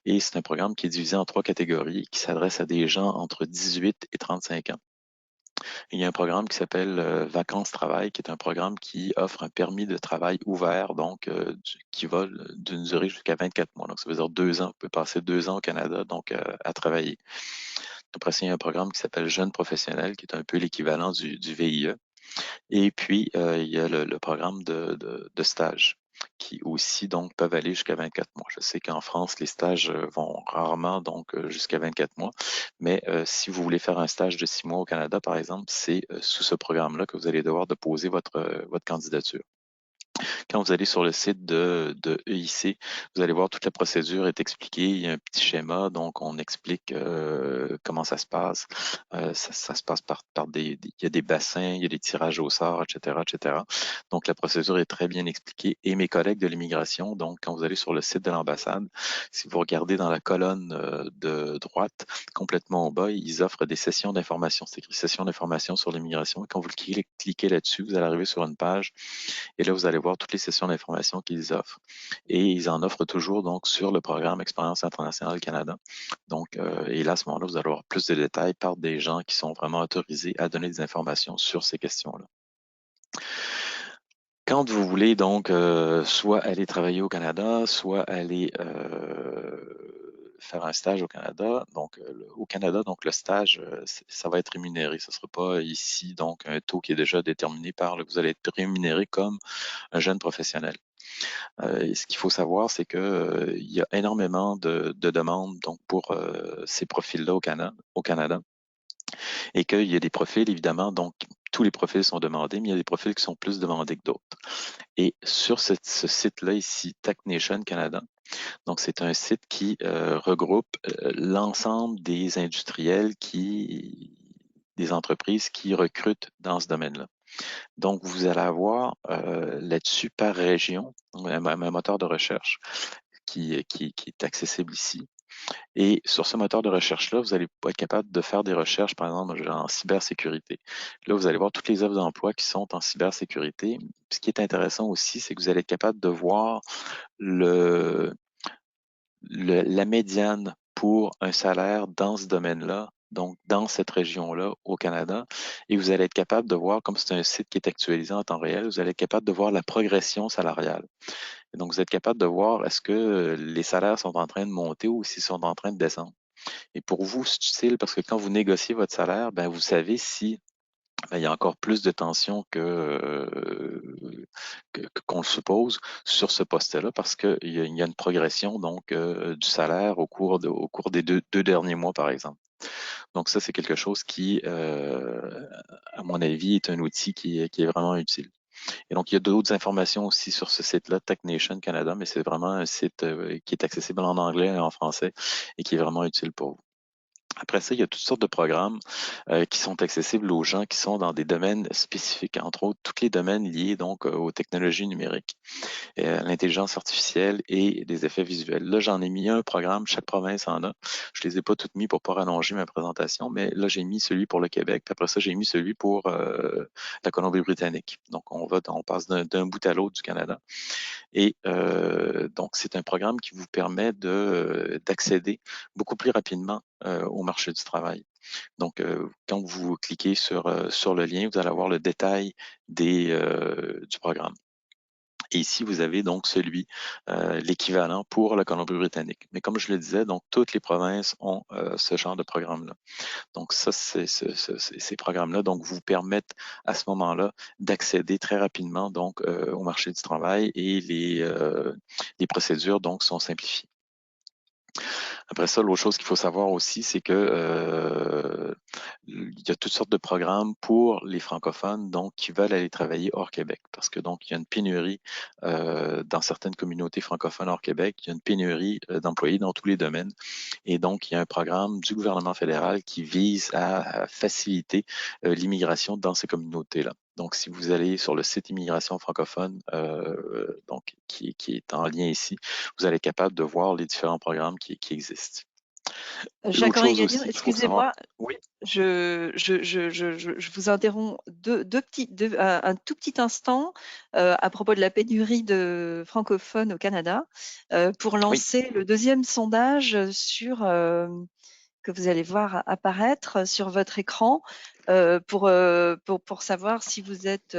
Speaker 2: Et c'est un programme qui est divisé en trois catégories qui s'adresse à des gens entre 18 et 35 ans. Il y a un programme qui s'appelle Vacances-Travail, qui est un programme qui offre un permis de travail ouvert, donc qui va d'une durée jusqu'à 24 mois. Donc, ça veut dire 2 ans. Vous pouvez passer 2 ans au Canada, donc à travailler. Après ça, il y a un programme qui s'appelle Jeunes professionnels, qui est un peu l'équivalent du VIE. Et puis, il y a le programme de stage qui aussi donc peuvent aller jusqu'à 24 mois. Je sais qu'en France, les stages vont rarement donc jusqu'à 24 mois, mais si vous voulez faire un stage de 6 mois au Canada, par exemple, c'est sous ce programme-là que vous allez devoir déposer votre candidature. Quand vous allez sur le site de EIC, vous allez voir toute la procédure est expliquée. Il y a un petit schéma, donc on explique comment ça se passe. Ça se passe il y a des bassins, il y a des tirages au sort, etc., etc. Donc la procédure est très bien expliquée. Et mes collègues de l'immigration, donc quand vous allez sur le site de l'ambassade, si vous regardez dans la colonne de droite, complètement au bas, ils offrent des sessions d'information. C'est écrit session d'information sur l'immigration. Et quand vous cliquez là-dessus, vous allez arriver sur une page et là, vous allez voir toutes les sessions d'information qu'ils offrent. Et ils en offrent toujours donc sur le programme Expérience internationale Canada. Donc, et là, à ce moment-là, vous allez avoir plus de détails par des gens qui sont vraiment autorisés à donner des informations sur ces questions-là. Quand vous voulez donc soit aller travailler au Canada, soit aller faire un stage au Canada, donc au Canada, donc le stage, ça va être rémunéré. Ce ne sera pas ici donc un taux qui est déjà déterminé par vous allez être rémunéré comme un jeune professionnel. Et ce qu'il faut savoir, c'est que il y a énormément de demandes donc pour ces profils-là au Canada, et qu'il y a des profils évidemment donc tous les profils sont demandés, mais il y a des profils qui sont plus demandés que d'autres. Et sur ce site-là ici, Tech Nation Canada, donc c'est un site qui regroupe l'ensemble des industriels des entreprises qui recrutent dans ce domaine-là. Donc, vous allez avoir là-dessus par région un moteur de recherche qui est accessible ici. Et sur ce moteur de recherche-là, vous allez être capable de faire des recherches, par exemple, en cybersécurité. Là, vous allez voir toutes les offres d'emploi qui sont en cybersécurité. Ce qui est intéressant aussi, c'est que vous allez être capable de voir la médiane pour un salaire dans ce domaine-là, donc dans cette région-là au Canada, et vous allez être capable de voir, comme c'est un site qui est actualisé en temps réel, vous allez être capable de voir la progression salariale. Et donc, vous êtes capable de voir est-ce que les salaires sont en train de monter ou s'ils sont en train de descendre. Et pour vous, c'est utile parce que quand vous négociez votre salaire, ben, vous savez si il y a encore plus de tension qu'on le suppose sur ce poste-là parce qu'il y a une progression donc du salaire au cours des deux derniers mois, par exemple. Donc ça, c'est quelque chose qui, à mon avis, est un outil qui est vraiment utile. Et donc, il y a d'autres informations aussi sur ce site-là, Tech Nation Canada, mais c'est vraiment un site qui est accessible en anglais et en français et qui est vraiment utile pour vous. Après ça, il y a toutes sortes de programmes qui sont accessibles aux gens qui sont dans des domaines spécifiques, entre autres tous les domaines liés donc aux technologies numériques, l'intelligence artificielle et des effets visuels. Là, j'en ai mis un programme, chaque province en a. Je les ai pas toutes mis pour pas rallonger ma présentation, mais là, j'ai mis celui pour le Québec, puis après ça, j'ai mis celui pour la Colombie-Britannique. Donc, on passe d'un bout à l'autre du Canada. Et donc, c'est un programme qui vous permet d'accéder beaucoup plus rapidement au marché du travail. Donc, quand vous cliquez sur le lien, vous allez avoir le détail du programme. Et ici, vous avez donc l'équivalent pour la Colombie-Britannique. Mais comme je le disais, donc toutes les provinces ont ce genre de programme-là. Donc ça, ces programmes-là donc vous permettent à ce moment-là d'accéder très rapidement donc au marché du travail et les procédures donc sont simplifiées. Après ça, l'autre chose qu'il faut savoir aussi, c'est que il y a toutes sortes de programmes pour les francophones donc qui veulent aller travailler hors Québec, parce que donc il y a une pénurie dans certaines communautés francophones hors Québec, il y a une pénurie d'employés dans tous les domaines, et donc il y a un programme du gouvernement fédéral qui vise à faciliter l'immigration dans ces communautés-là. Donc, si vous allez sur le site Immigration francophone, donc qui est en lien ici, vous allez être capable de voir les différents programmes qui existent. L'autre
Speaker 1: Jacques-Henri
Speaker 2: chose
Speaker 1: Gagnon,
Speaker 2: aussi qu'il faut savoir,
Speaker 1: excusez-moi,
Speaker 2: oui,
Speaker 1: je vous interromps un tout petit instant à propos de la pénurie de francophones au Canada pour
Speaker 2: oui,
Speaker 1: lancer le deuxième sondage que vous allez voir apparaître sur votre écran pour savoir si vous êtes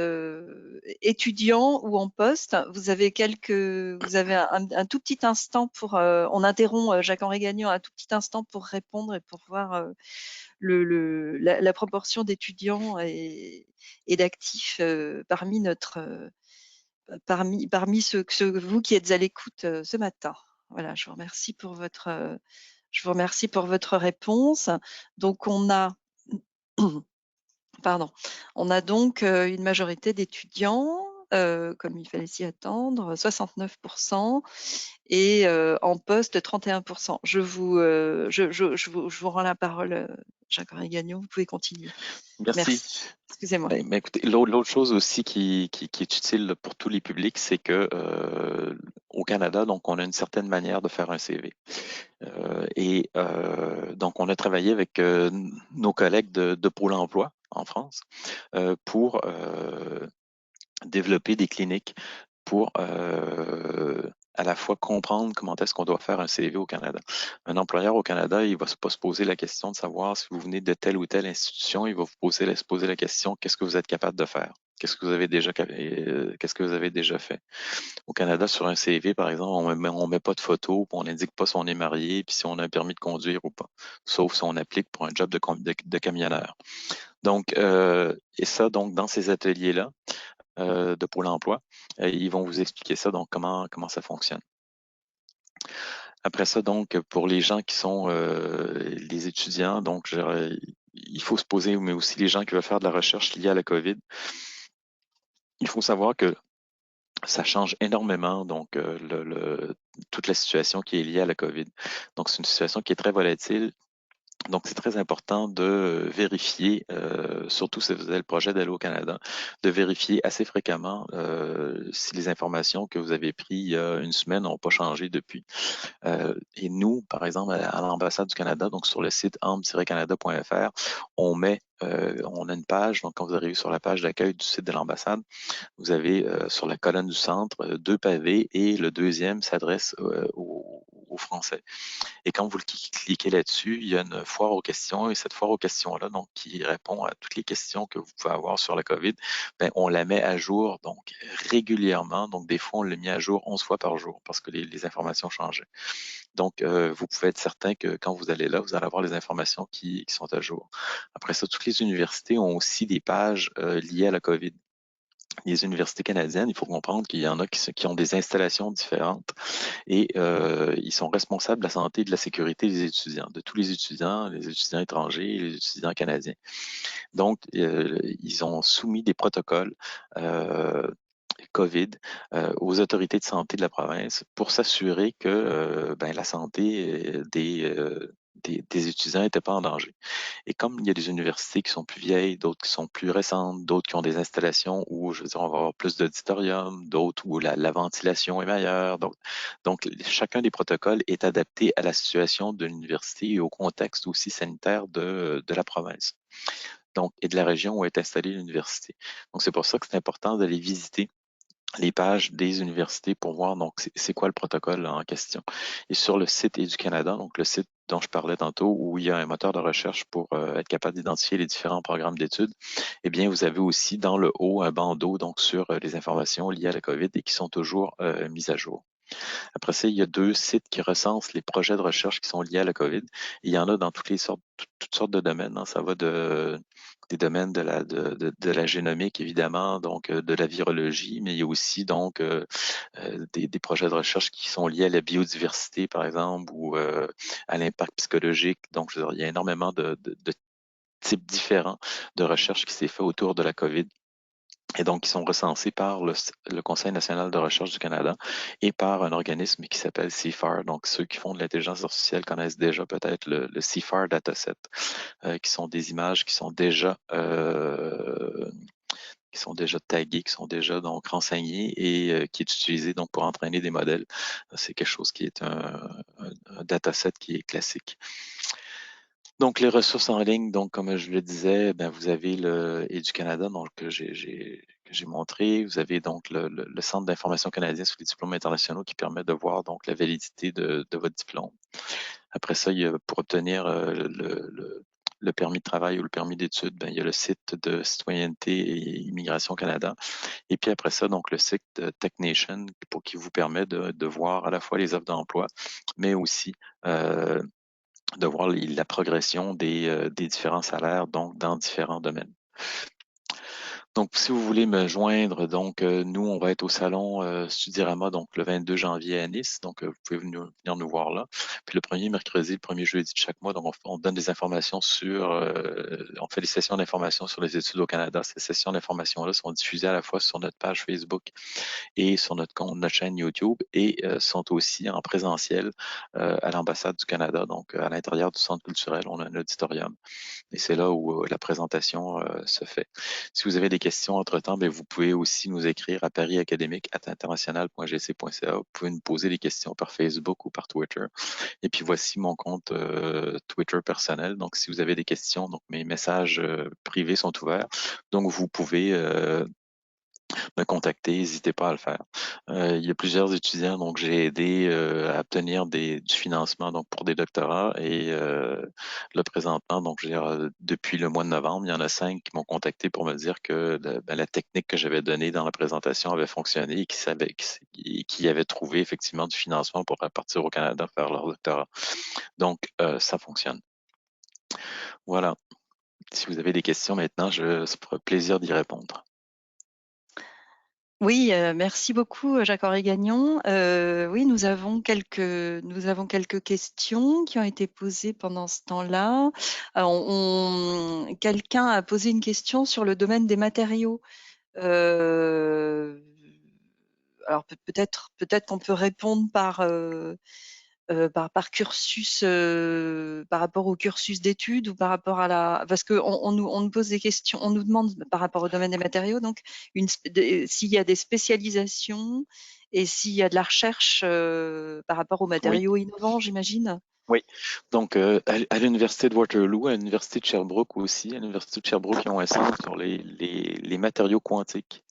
Speaker 1: étudiant ou en poste. Vous avez un tout petit instant on interrompt Jacques-Henri Gagnon un tout petit instant pour répondre et pour voir la proportion d'étudiants et d'actifs parmi vous qui êtes à l'écoute ce matin. Voilà, je vous remercie pour votre réponse. Donc, pardon, on a donc une majorité d'étudiants, comme il fallait s'y attendre, 69%, et en poste 31%. Je vous rends la parole, Jacques-Henri Gagnon, vous pouvez continuer.
Speaker 2: merci.
Speaker 1: Merci. Excusez-moi.
Speaker 2: Ben, écoutez, l'autre chose aussi qui est utile pour tous les publics, c'est que au Canada, donc on a une certaine manière de faire un CV. Donc on a travaillé avec nos collègues de Pôle emploi en France pour développer des cliniques pour à la fois comprendre comment est-ce qu'on doit faire un CV au Canada. Un employeur au Canada, il va pas se poser la question de savoir si vous venez de telle ou telle institution, il va se poser la question, qu'est-ce que vous êtes capable de faire? Qu'est-ce que vous avez déjà fait? Au Canada, sur un CV, par exemple, on met pas de photo, puis on n'indique pas si on est marié, puis si on a un permis de conduire ou pas, sauf si on applique pour un job de camionneur. Donc, et ça, donc, dans ces ateliers-là de Pôle emploi, ils vont vous expliquer ça, donc comment ça fonctionne. Après ça, donc, pour les gens qui sont les étudiants, donc, il faut se poser, mais aussi les gens qui veulent faire de la recherche liée à la COVID, il faut savoir que ça change énormément, donc, toute la situation qui est liée à la COVID. Donc, c'est une situation qui est très volatile. Donc, c'est très important de vérifier, surtout si vous avez le projet d'aller au Canada, de vérifier assez fréquemment si les informations que vous avez prises il y a une semaine n'ont pas changé depuis. Et nous, par exemple, à l'ambassade du Canada, donc sur le site ambre-canada.fr, on a une page, donc quand vous arrivez sur la page d'accueil du site de l'ambassade, vous avez sur la colonne du centre deux pavés et le deuxième s'adresse aux Français. Et quand vous cliquez là-dessus, il y a une foire aux questions et cette foire aux questions-là, donc qui répond à toutes les questions que vous pouvez avoir sur la COVID, ben, on la met à jour donc régulièrement. Donc des fois, on l'a mis à jour 11 fois par jour parce que les informations changeaient. Donc, vous pouvez être certain que quand vous allez là, vous allez avoir les informations qui sont à jour. Après ça, toutes les universités ont aussi des pages liées à la COVID. Les universités canadiennes, il faut comprendre qu'il y en a qui ont des installations différentes et ils sont responsables de la santé et de la sécurité des étudiants, de tous les étudiants étrangers et les étudiants canadiens. Donc, ils ont soumis des protocoles COVID aux autorités de santé de la province pour s'assurer que ben, la santé des étudiants n'était pas en danger. Et comme il y a des universités qui sont plus vieilles, d'autres qui sont plus récentes, d'autres qui ont des installations où, je veux dire, on va avoir plus d'auditorium, d'autres où la ventilation est meilleure. Donc, chacun des protocoles est adapté à la situation de l'université et au contexte aussi sanitaire de la province. Donc, et de la région où est installée l'université. Donc, c'est pour ça que c'est important d'aller visiter les pages des universités pour voir donc c'est quoi le protocole en question. Et sur le site Édu-Canada, donc le site dont je parlais tantôt, où il y a un moteur de recherche pour être capable d'identifier les différents programmes d'études, eh bien, vous avez aussi dans le haut un bandeau donc sur les informations liées à la COVID et qui sont toujours mises à jour. Après ça, il y a deux sites qui recensent les projets de recherche qui sont liés à la COVID. Il y en a dans toutes sortes de domaines, hein. Ça va des domaines de la génomique, évidemment, donc de la virologie, mais il y a aussi donc des projets de recherche qui sont liés à la biodiversité, par exemple, ou à l'impact psychologique. Donc, je veux dire, il y a énormément de types différents de recherche qui s'est fait autour de la COVID. Et donc, ils sont recensés par le Conseil national de recherche du Canada et par un organisme qui s'appelle CIFAR. Donc, ceux qui font de l'intelligence artificielle connaissent déjà peut-être le CIFAR dataset, qui sont des images qui sont déjà taguées, qui sont déjà donc renseignées et qui est utilisé donc pour entraîner des modèles. C'est quelque chose qui est un dataset qui est classique. Donc, les ressources en ligne, donc, comme je le disais, ben, vous avez le Édu-Canada, donc, que j'ai montré. Vous avez donc le Centre d'information canadien sur les diplômes internationaux qui permet de voir donc la validité de votre diplôme. Après ça, pour obtenir le permis de travail ou le permis d'études, ben, il y a le site de Citoyenneté et Immigration Canada. Et puis après ça, donc le site TechNation qui vous permet de voir à la fois les offres d'emploi, mais aussi de voir la progression des différents salaires donc dans différents domaines. Donc, si vous voulez me joindre, donc nous, on va être au salon Studirama donc le 22 janvier à Nice. Donc, vous pouvez venir nous voir là. Puis le premier mercredi, le premier jeudi de chaque mois, donc on donne des informations on fait des sessions d'information sur les études au Canada. Ces sessions d'information-là sont diffusées à la fois sur notre page Facebook et sur notre chaîne YouTube et sont aussi en présentiel à l'ambassade du Canada, donc à l'intérieur du centre culturel, on a un auditorium. Et c'est là où la présentation se fait. Si vous avez des questions entre-temps, bien, vous pouvez aussi nous écrire à parisacadémique@international.gc.ca. Vous pouvez nous poser des questions par Facebook ou par Twitter. Et puis voici mon compte Twitter personnel. Donc, si vous avez des questions, donc mes messages privés sont ouverts. Donc, vous pouvez me contacter, n'hésitez pas à le faire. Il y a plusieurs étudiants, donc j'ai aidé à obtenir du financement donc pour des doctorats et le présentement, donc depuis le mois de novembre, il y en a 5 qui m'ont contacté pour me dire que la technique que j'avais donnée dans la présentation avait fonctionné et qu'ils avaient trouvé effectivement du financement pour partir au Canada faire leur doctorat. Donc, ça fonctionne. Voilà. Si vous avez des questions maintenant, ça me fera plaisir d'y répondre.
Speaker 1: Oui, merci beaucoup, Jacques-Henri Gagnon. Oui, nous avons quelques questions qui ont été posées pendant ce temps-là. Quelqu'un a posé une question sur le domaine des matériaux. Alors peut-être qu'on peut répondre par cursus, par rapport au cursus d'études ou par rapport à parce que on nous pose des questions, on nous demande par rapport au domaine des matériaux, donc s'il y a des spécialisations et s'il y a de la recherche par rapport aux
Speaker 2: Oui.
Speaker 1: matériaux innovants, j'imagine.
Speaker 2: Oui, donc à l'Université de Waterloo, à l'Université de Sherbrooke aussi, à l'Université de Sherbrooke, ils ont un centre sur les matériaux quantiques.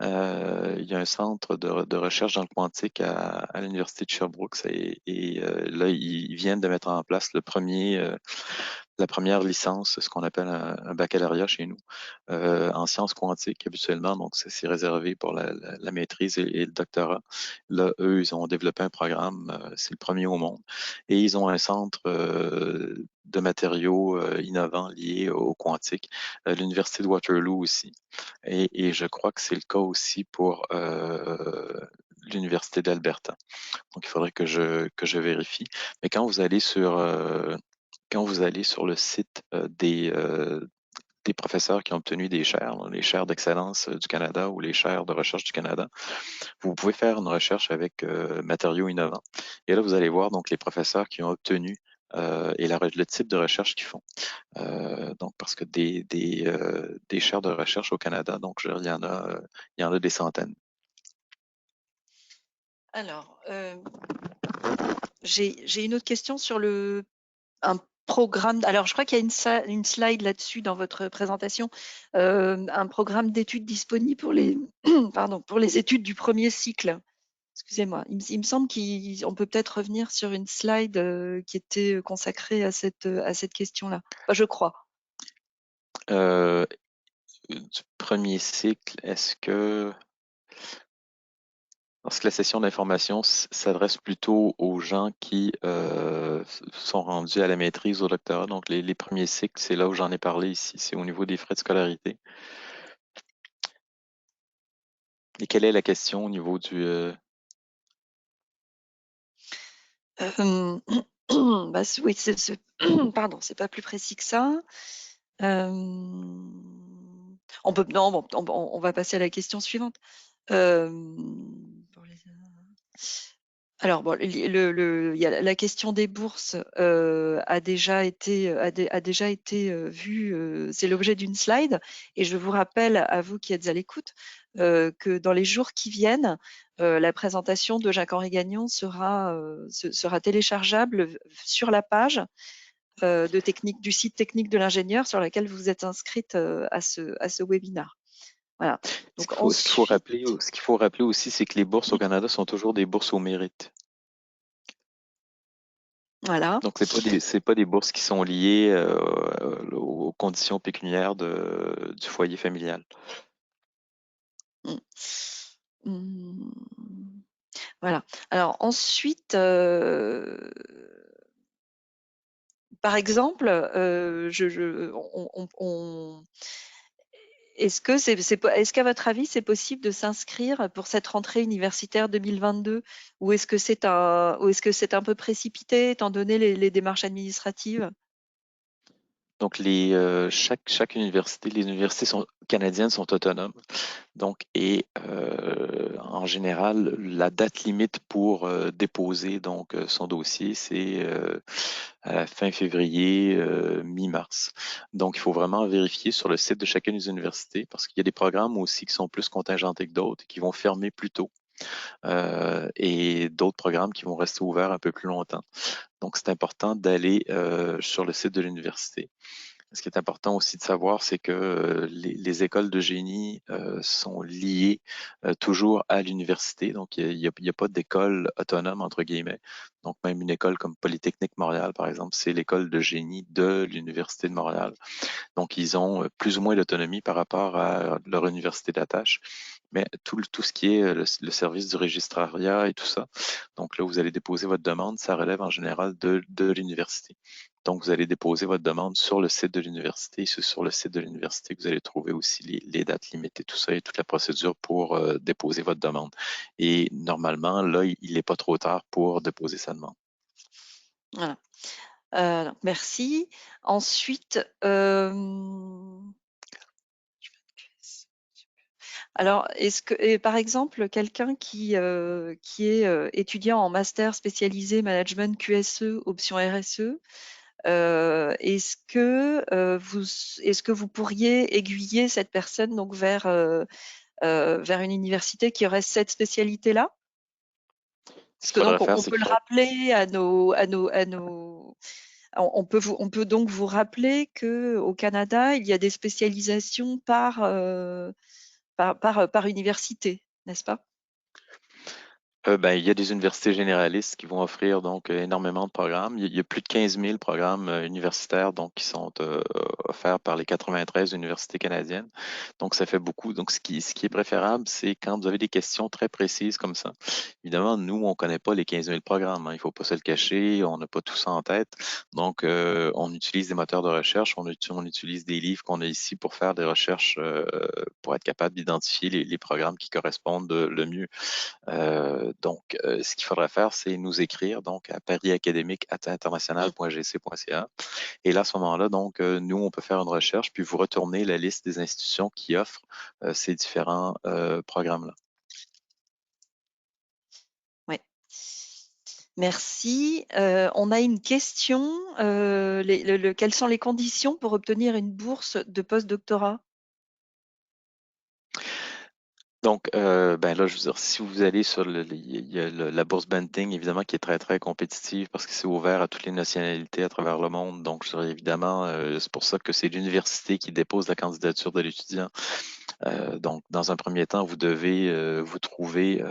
Speaker 2: Il y a un centre de recherche dans le quantique à l'Université de Sherbrooke là, ils viennent de mettre en place la première licence, ce qu'on appelle un baccalauréat chez nous, en sciences quantiques habituellement. Donc, c'est réservé pour la maîtrise et le doctorat. Là, eux, ils ont développé un programme, c'est le premier au monde. Et ils ont un centre de matériaux innovants liés au quantique. L'Université de Waterloo aussi. Et je crois que c'est le cas aussi pour l'Université d'Alberta. Donc, il faudrait que je vérifie. Mais quand vous allez sur le site des professeurs qui ont obtenu des chaires, là, les chaires d'excellence du Canada ou les chaires de recherche du Canada, vous pouvez faire une recherche avec matériaux innovants. Et là, vous allez voir donc les professeurs qui ont obtenu et le type de recherche qu'ils font. Donc, parce que des chaires de recherche au Canada, donc il y en a des centaines.
Speaker 1: Alors, j'ai une autre question sur un programme. Alors, je crois qu'il y a une slide là-dessus dans votre présentation, un programme d'études disponible pour pardon, pour les études du premier cycle. Excusez-moi. Il me semble qu'on peut peut-être revenir sur une slide qui était consacrée à cette question-là. Enfin, je crois.
Speaker 2: Du premier cycle, parce que la session d'information s'adresse plutôt aux gens qui sont rendus à la maîtrise, au doctorat. Donc, les premiers cycles, c'est là où j'en ai parlé ici. C'est au niveau des frais de scolarité. Et quelle est la question au niveau du...
Speaker 1: Euh, bah, oui, pardon, c'est pas plus précis que ça. Non, bon, on va passer à la question suivante. Euh, pour les- Alors, bon, il y a la question des bourses a déjà été, vue, c'est l'objet d'une slide. Et je vous rappelle, à vous qui êtes à l'écoute, que dans les jours qui viennent, la présentation de Jacques-Henri Gagnon sera téléchargeable sur la page du site technique de l'ingénieur sur laquelle vous êtes inscrite à ce webinaire. Voilà. Donc ensuite,
Speaker 2: Ce qu'il faut rappeler aussi, c'est que les bourses au Canada sont toujours des bourses au mérite.
Speaker 1: voilà.
Speaker 2: Donc, c'est pas des bourses qui sont liées aux conditions pécuniaires du foyer familial.
Speaker 1: Mm. Mm. Voilà. Alors ensuite, par exemple, est-ce qu'à votre avis, c'est possible de s'inscrire pour cette rentrée universitaire 2022 ou est-ce que c'est un peu précipité étant donné les démarches administratives?
Speaker 2: Donc, chaque université, les universités canadiennes sont autonomes. Donc, en général, la date limite pour déposer son dossier, c'est à la fin février, mi-mars. Donc, il faut vraiment vérifier sur le site de chacune des universités parce qu'il y a des programmes aussi qui sont plus contingentés que d'autres, qui vont fermer plus tôt, et d'autres programmes qui vont rester ouverts un peu plus longtemps. Donc, c'est important d'aller sur le site de l'université. Ce qui est important aussi de savoir, c'est que les écoles de génie sont liées toujours à l'université. Donc, il y a pas d'école autonome, entre guillemets. Donc, même une école comme Polytechnique Montréal, par exemple, c'est l'école de génie de l'Université de Montréal. Donc, ils ont plus ou moins l'autonomie par rapport à leur université d'attache. Mais tout ce qui est le service du registrariat et tout ça, donc là, vous allez déposer votre demande, ça relève en général de l'université. Donc, vous allez déposer votre demande sur le site de l'université. C'est sur le site de l'université que vous allez trouver aussi les dates limitées, tout ça et toute la procédure pour déposer votre demande. Et normalement, là, il n'est pas trop tard pour déposer sa demande.
Speaker 1: Voilà. Donc merci. Ensuite, alors est-ce que et par exemple, quelqu'un qui est, étudiant en master spécialisé management QSE, option RSE, est-ce que vous pourriez aiguiller cette personne donc vers une université qui aurait cette spécialité-là?
Speaker 2: Ce
Speaker 1: Parce
Speaker 2: qu'il
Speaker 1: que
Speaker 2: faudrait
Speaker 1: donc
Speaker 2: faire,
Speaker 1: on
Speaker 2: c'est
Speaker 1: peut
Speaker 2: qu'il
Speaker 1: le
Speaker 2: faudrait
Speaker 1: rappeler on peut donc vous rappeler que au Canada, il y a des spécialisations par université, n'est-ce pas?
Speaker 2: Ben, il y a des universités généralistes qui vont offrir donc énormément de programmes. Il y a plus de 15 000 programmes universitaires donc qui sont offerts par les 93 universités canadiennes. Donc ça fait beaucoup. Donc ce qui est préférable, c'est quand vous avez des questions très précises comme ça. Évidemment, nous, on connaît pas les 15 000 programmes, hein. Il faut pas se le cacher. On n'a pas tout ça en tête. Donc on utilise des moteurs de recherche. On utilise des livres qu'on a ici pour faire des recherches pour être capable d'identifier les programmes qui correspondent le mieux. Ce qu'il faudrait faire, c'est nous écrire donc à
Speaker 1: Mmh.
Speaker 2: parisacadémique@international.gc.ca. Et là, à ce moment-là, donc, nous, on peut faire une recherche, puis vous retournez la liste des institutions qui offrent ces différents programmes-là.
Speaker 1: Ouais. Merci. On a une question, quelles sont les conditions pour obtenir une bourse de post-doctorat?
Speaker 2: Donc, ben là, je veux dire, si vous allez sur il y a la bourse Benting, évidemment, qui est très, très compétitive parce que c'est ouvert à toutes les nationalités à travers le monde. Donc, je dirais évidemment, c'est pour ça que c'est l'université qui dépose la candidature de l'étudiant. Donc, dans un premier temps, vous devez vous trouver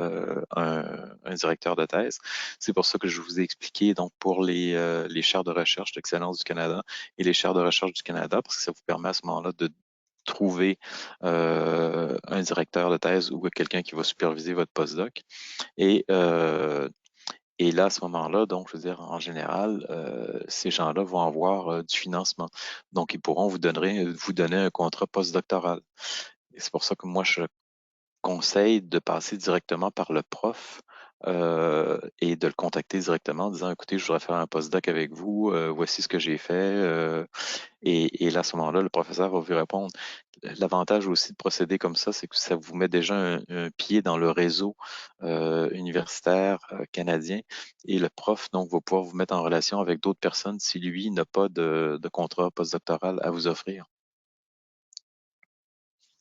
Speaker 2: un directeur de thèse. C'est pour ça que je vous ai expliqué, donc, pour les chaires de recherche d'Excellence du Canada et les chaires de recherche du Canada, parce que ça vous permet à ce moment-là de trouver un directeur de thèse ou quelqu'un qui va superviser votre postdoc. Et, euh, et là, à ce moment-là, donc, je veux dire, en général, ces gens-là vont avoir du financement. Donc, ils pourront vous donner un contrat postdoctoral. Et c'est pour ça que moi, je conseille de passer directement par le prof et de le contacter directement en disant, écoutez, je voudrais faire un postdoc avec vous, voici ce que j'ai fait. Et là, à ce moment-là, le professeur va vous répondre. L'avantage aussi de procéder comme ça, c'est que ça vous met déjà un pied dans le réseau universitaire canadien et le prof donc va pouvoir vous mettre en relation avec d'autres personnes si lui n'a pas de contrat postdoctoral à vous offrir.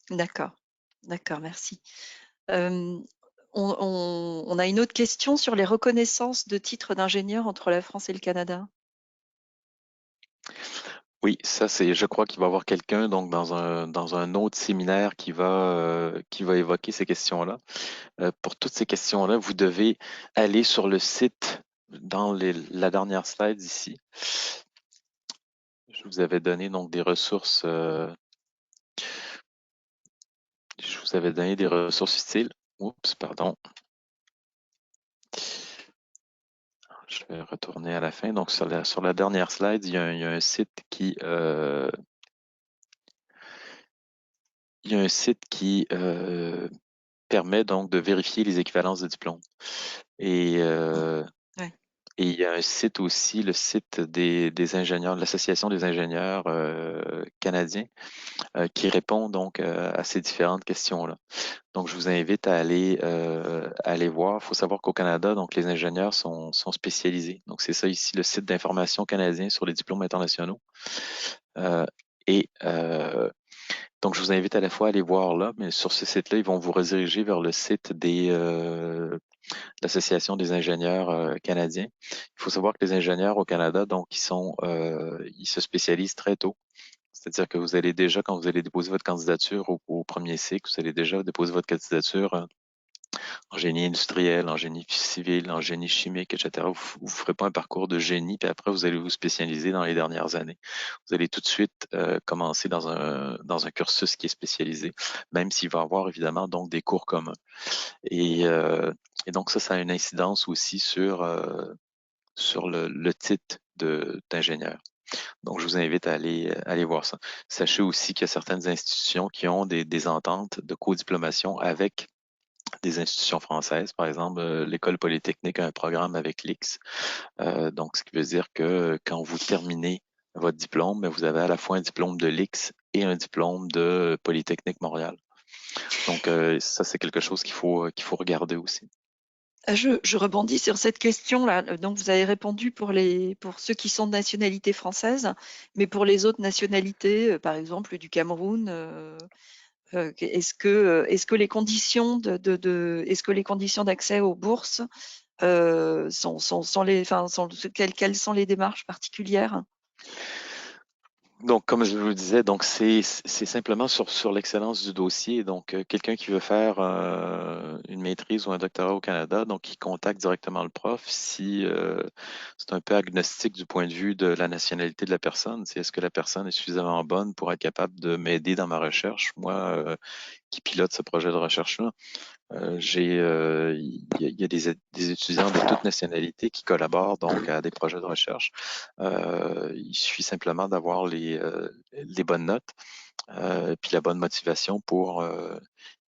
Speaker 1: D'accord, d'accord, merci. Hem, on a une autre question sur les reconnaissances de titres d'ingénieur entre la France et le Canada.
Speaker 2: Oui, ça c'est, je crois qu'il va y avoir quelqu'un donc dans un autre séminaire qui va évoquer ces questions-là. Pour toutes ces questions-là, vous devez aller sur le site dans la dernière slide ici. Je vous avais donné donc des ressources. Je vous avais donné des ressources utiles. Oups, pardon. Je vais retourner à la fin. Donc sur la dernière slide, il y a un site il y a un site qui permet donc de vérifier les équivalences de diplômes. Et, euh,
Speaker 1: Ouais,
Speaker 2: et il y a un site aussi, le site des ingénieurs, de l'Association des ingénieurs canadiens, qui répond donc à ces différentes questions-là. Donc, je vous invite à aller voir. Il faut savoir qu'au Canada, donc les ingénieurs sont spécialisés. Donc, c'est ça ici, le site d'information canadien sur les diplômes internationaux. Euh, et donc, je vous invite à la fois à aller voir là, mais sur ce site-là, ils vont vous rediriger vers le site de l'Association des ingénieurs canadiens. Il faut savoir que les ingénieurs au Canada, donc, ils se spécialisent très tôt. C'est-à-dire que vous allez déjà, quand vous allez déposer votre candidature au premier cycle, vous allez déjà déposer votre candidature en génie industriel, en génie civil, en génie chimique, etc. Vous ne ferez pas un parcours de génie, puis après, vous allez vous spécialiser dans les dernières années. Vous allez tout de suite commencer dans un cursus qui est spécialisé, même s'il va y avoir évidemment donc des cours communs. Et donc ça a une incidence aussi sur le titre d'ingénieur. Donc, je vous invite à aller voir ça. Sachez aussi qu'il y a certaines institutions qui ont des ententes de co-diplomation avec des institutions françaises. Par exemple, l'École polytechnique a un programme avec l'IX. Donc, ce qui veut dire que quand vous terminez votre diplôme, ben, vous avez à la fois un diplôme de l'IX et un diplôme de Polytechnique Montréal. Donc, ça, c'est quelque chose qu'il faut regarder aussi.
Speaker 1: Je rebondis sur cette question-là. Donc, vous avez répondu pour ceux qui sont de nationalité française, mais pour les autres nationalités, par exemple du Cameroun, est-ce que les conditions est-ce que les conditions d'accès aux bourses quelles sont les démarches particulières?
Speaker 2: Donc, comme je vous le disais, donc c'est simplement sur l'excellence du dossier. Donc, quelqu'un qui veut faire une maîtrise ou un doctorat au Canada, donc il contacte directement le prof. Si c'est un peu agnostique du point de vue de la nationalité de la personne, c'est est-ce que la personne est suffisamment bonne pour être capable de m'aider dans ma recherche, moi qui pilote ce projet de recherche-là. Il y a des étudiants de toutes nationalités qui collaborent donc à des projets de recherche. Il suffit simplement d'avoir les bonnes notes, puis la bonne motivation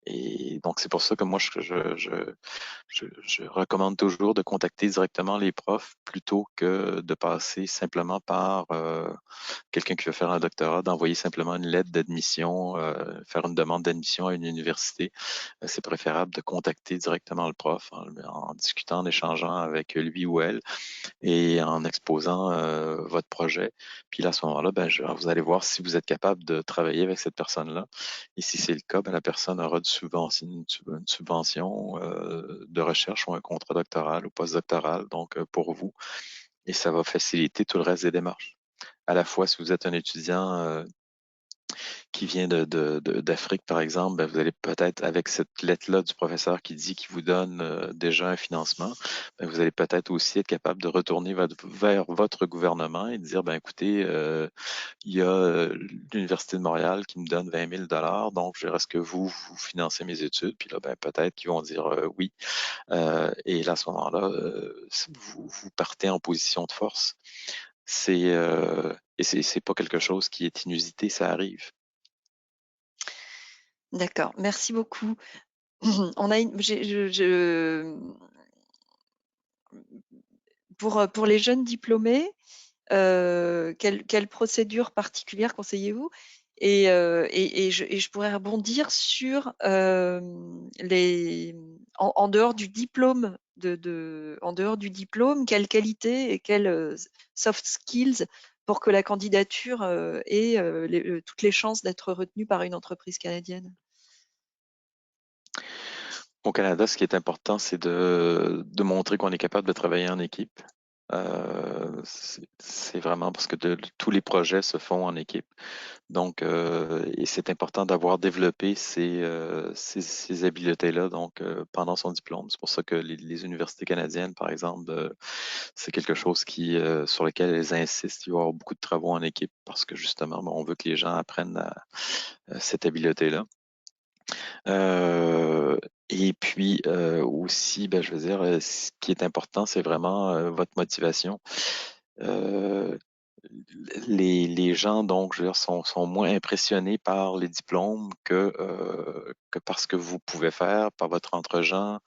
Speaker 2: et donc c'est pour ça que moi je recommande toujours de contacter directement les profs plutôt que de passer simplement par quelqu'un qui veut faire un doctorat, d'envoyer simplement une lettre d'admission, faire une demande d'admission à une université. C'est préférable de contacter directement le prof en discutant, en échangeant avec lui ou elle et en exposant votre projet. Puis là, à ce moment-là, ben, vous allez voir si vous êtes capable de travailler avec cette personne-là. Et si c'est le cas, ben, la personne aura une subvention de recherche ou un contrat doctoral ou postdoctoral, donc pour vous. Et ça va faciliter tout le reste des démarches. À la fois, si vous êtes un étudiant qui vient d'Afrique, par exemple, ben, vous allez peut-être, avec cette lettre-là du professeur qui dit qu'il vous donne déjà un financement, ben, vous allez peut-être aussi être capable de retourner vers votre gouvernement et de dire, ben, écoutez, il y a l'Université de Montréal qui me donne 20 000 donc est-ce que vous financez mes études? Puis là, ben, peut-être qu'ils vont dire oui. Et là, à ce moment-là, vous partez en position de force. Et c'est pas quelque chose qui est inusité, ça arrive.
Speaker 1: D'accord, merci beaucoup. On a une, pour les jeunes diplômés, quelle procédure particulière conseillez-vous? Et je pourrais rebondir sur en dehors du diplôme, en dehors du diplôme, quelles qualités et quelles soft skills pour que la candidature ait toutes les chances d'être retenue par une entreprise canadienne?
Speaker 2: Au Canada, ce qui est important, c'est de montrer qu'on est capable de travailler en équipe. C'est vraiment parce que tous les projets se font en équipe. Donc, et c'est important d'avoir développé ces habiletés-là donc pendant son diplôme. C'est pour ça que les universités canadiennes, par exemple, c'est quelque chose sur lequel elles insistent. Il va y avoir beaucoup de travaux en équipe parce que justement, on veut que les gens apprennent cette habileté-là. Euh, et puis aussi, ben, je veux dire, ce qui est important, c'est vraiment votre motivation. Euh, les gens, donc, je veux dire, sont moins impressionnés par les diplômes que par ce que vous pouvez faire, par votre entre-gens,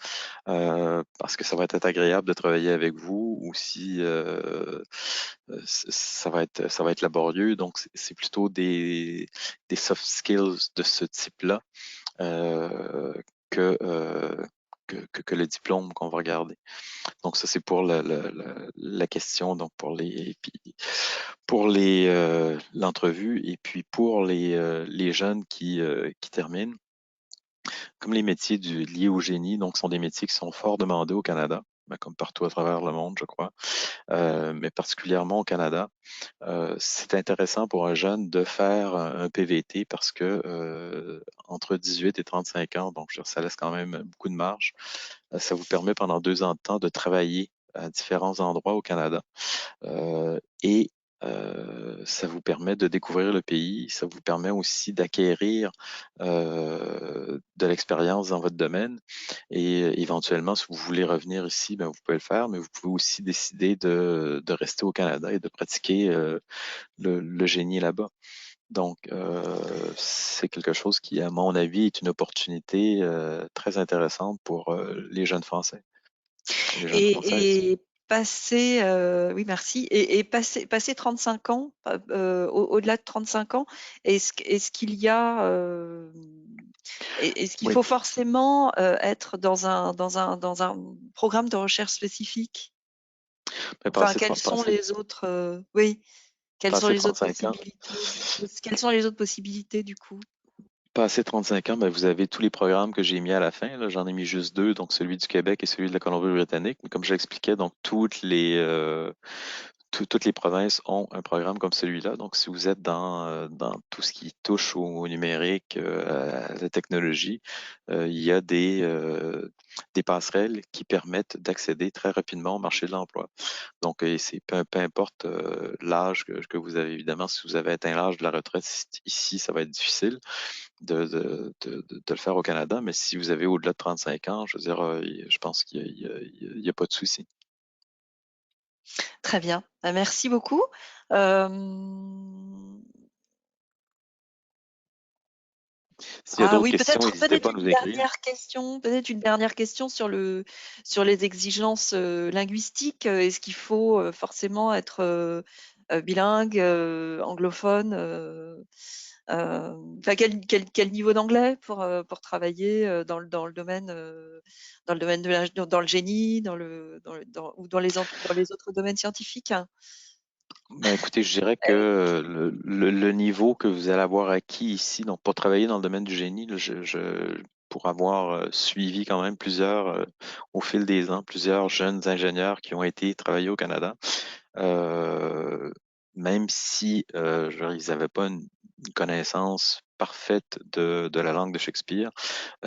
Speaker 2: parce que ça va être agréable de travailler avec vous, ou si ça va être laborieux. Donc, c'est plutôt des soft skills de ce type-là euh, que, euh, que le diplôme qu'on va regarder. Donc ça, c'est pour la question, donc pour l'entrevue et puis pour les jeunes qui terminent, comme les métiers liés au génie, donc sont des métiers qui sont fort demandés au Canada. comme partout à travers le monde, je crois, mais particulièrement au Canada. C'est intéressant pour un jeune de faire un PVT parce que entre 18 et 35 ans, donc ça laisse quand même beaucoup de marge. Ça vous permet pendant 2 ans de temps de travailler à différents endroits au Canada. Et ça vous permet de découvrir le pays, ça vous permet aussi d'acquérir de l'expérience dans votre domaine. Et éventuellement, si vous voulez revenir ici, ben, vous pouvez le faire, mais vous pouvez aussi décider de rester au Canada et de pratiquer le génie là-bas. Donc, c'est quelque chose qui, à mon avis, est une opportunité très intéressante pour les jeunes Français et les jeunes Françaises.
Speaker 1: Et passer, oui merci, et passer 35 ans, au-delà de 35 ans, est-ce qu'il y a, est-ce qu'il
Speaker 2: Oui,
Speaker 1: faut forcément être dans un programme de recherche spécifique?
Speaker 2: mais
Speaker 1: Enfin, quelles sont les autres, oui, quelles sont
Speaker 2: passer
Speaker 1: les autres
Speaker 2: 35 ans,
Speaker 1: possibilités? Quelles sont les autres possibilités du coup?
Speaker 2: passé 35 ans, ben, vous avez tous les programmes que j'ai mis à la fin. Là. J'en ai mis juste deux, donc celui du Québec et celui de la Colombie-Britannique. Mais comme j'expliquais, donc toutes les provinces ont un programme comme celui-là. Donc, si vous êtes dans tout ce qui touche au numérique, à la technologie, il y a des passerelles qui permettent d'accéder très rapidement au marché de l'emploi. Donc, c'est peu importe l'âge que vous avez, évidemment, si vous avez atteint l'âge de la retraite, ici, ça va être difficile de le faire au Canada, mais si vous avez au-delà de 35 ans, je veux dire, je pense qu'il y a pas de souci.
Speaker 1: Très bien, bah, merci beaucoup.
Speaker 2: S'il y a
Speaker 1: Ah
Speaker 2: d'autres
Speaker 1: oui,
Speaker 2: questions, n'hésitez pas à nous écrire.
Speaker 1: peut-être une dernière question sur les exigences linguistiques. Est-ce qu'il faut forcément être bilingue, anglophone, enfin, quel niveau d'anglais pour travailler dans le domaine dans le génie, ou dans les autres domaines scientifiques?
Speaker 2: Ben, écoutez, je dirais que le niveau que vous allez avoir acquis ici, donc pour travailler dans le domaine du génie, là, pour avoir suivi quand même au fil des ans, plusieurs jeunes ingénieurs qui ont été travailler au Canada, euh, même si ils n'avaient pas une connaissance parfaite de la langue de Shakespeare,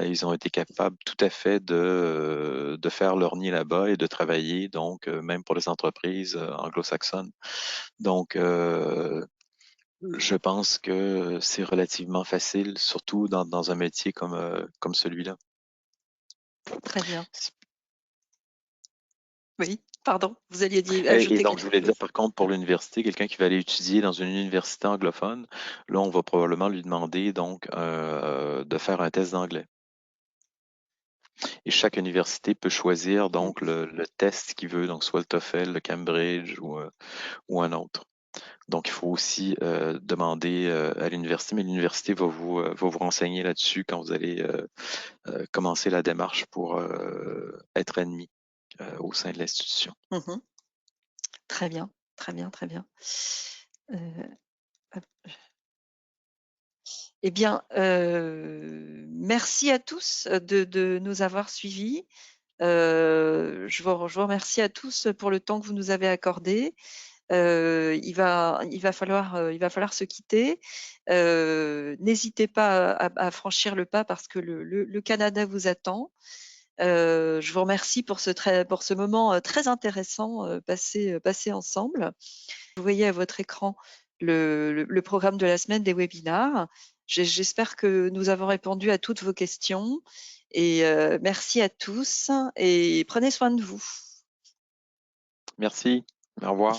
Speaker 2: ils ont été capables tout à fait de faire leur nid là-bas et de travailler, donc même pour les entreprises anglo-saxonnes. Donc, je pense que c'est relativement facile, surtout dans un métier comme celui-là.
Speaker 1: Très bien. Oui, pardon, vous alliez
Speaker 2: Et
Speaker 1: ajouter
Speaker 2: donc, je
Speaker 1: quelque
Speaker 2: voulais dire,
Speaker 1: chose.
Speaker 2: par contre, pour l'université, quelqu'un qui va aller étudier dans une université anglophone, là, on va probablement lui demander donc de faire un test d'anglais. Et chaque université peut choisir donc le test qu'il veut, donc soit le TOEFL, le Cambridge ou un autre. Donc, il faut aussi demander à l'université, mais l'université va vous renseigner là-dessus quand vous allez commencer la démarche pour être admis au sein de l'institution.
Speaker 1: Mmh. Très bien, très bien, très bien. Heu, hop. Eh bien, merci à tous de nous avoir suivis. Je vous remercie à tous pour le temps que vous nous avez accordé. Il va falloir se quitter. N'hésitez pas à franchir le pas parce que le Canada vous attend. Je vous remercie pour ce moment très intéressant passé ensemble. Vous voyez à votre écran le programme de la semaine des webinars. J'espère que nous avons répondu à toutes vos questions, et merci à tous et prenez soin de vous.
Speaker 2: Merci. Au revoir.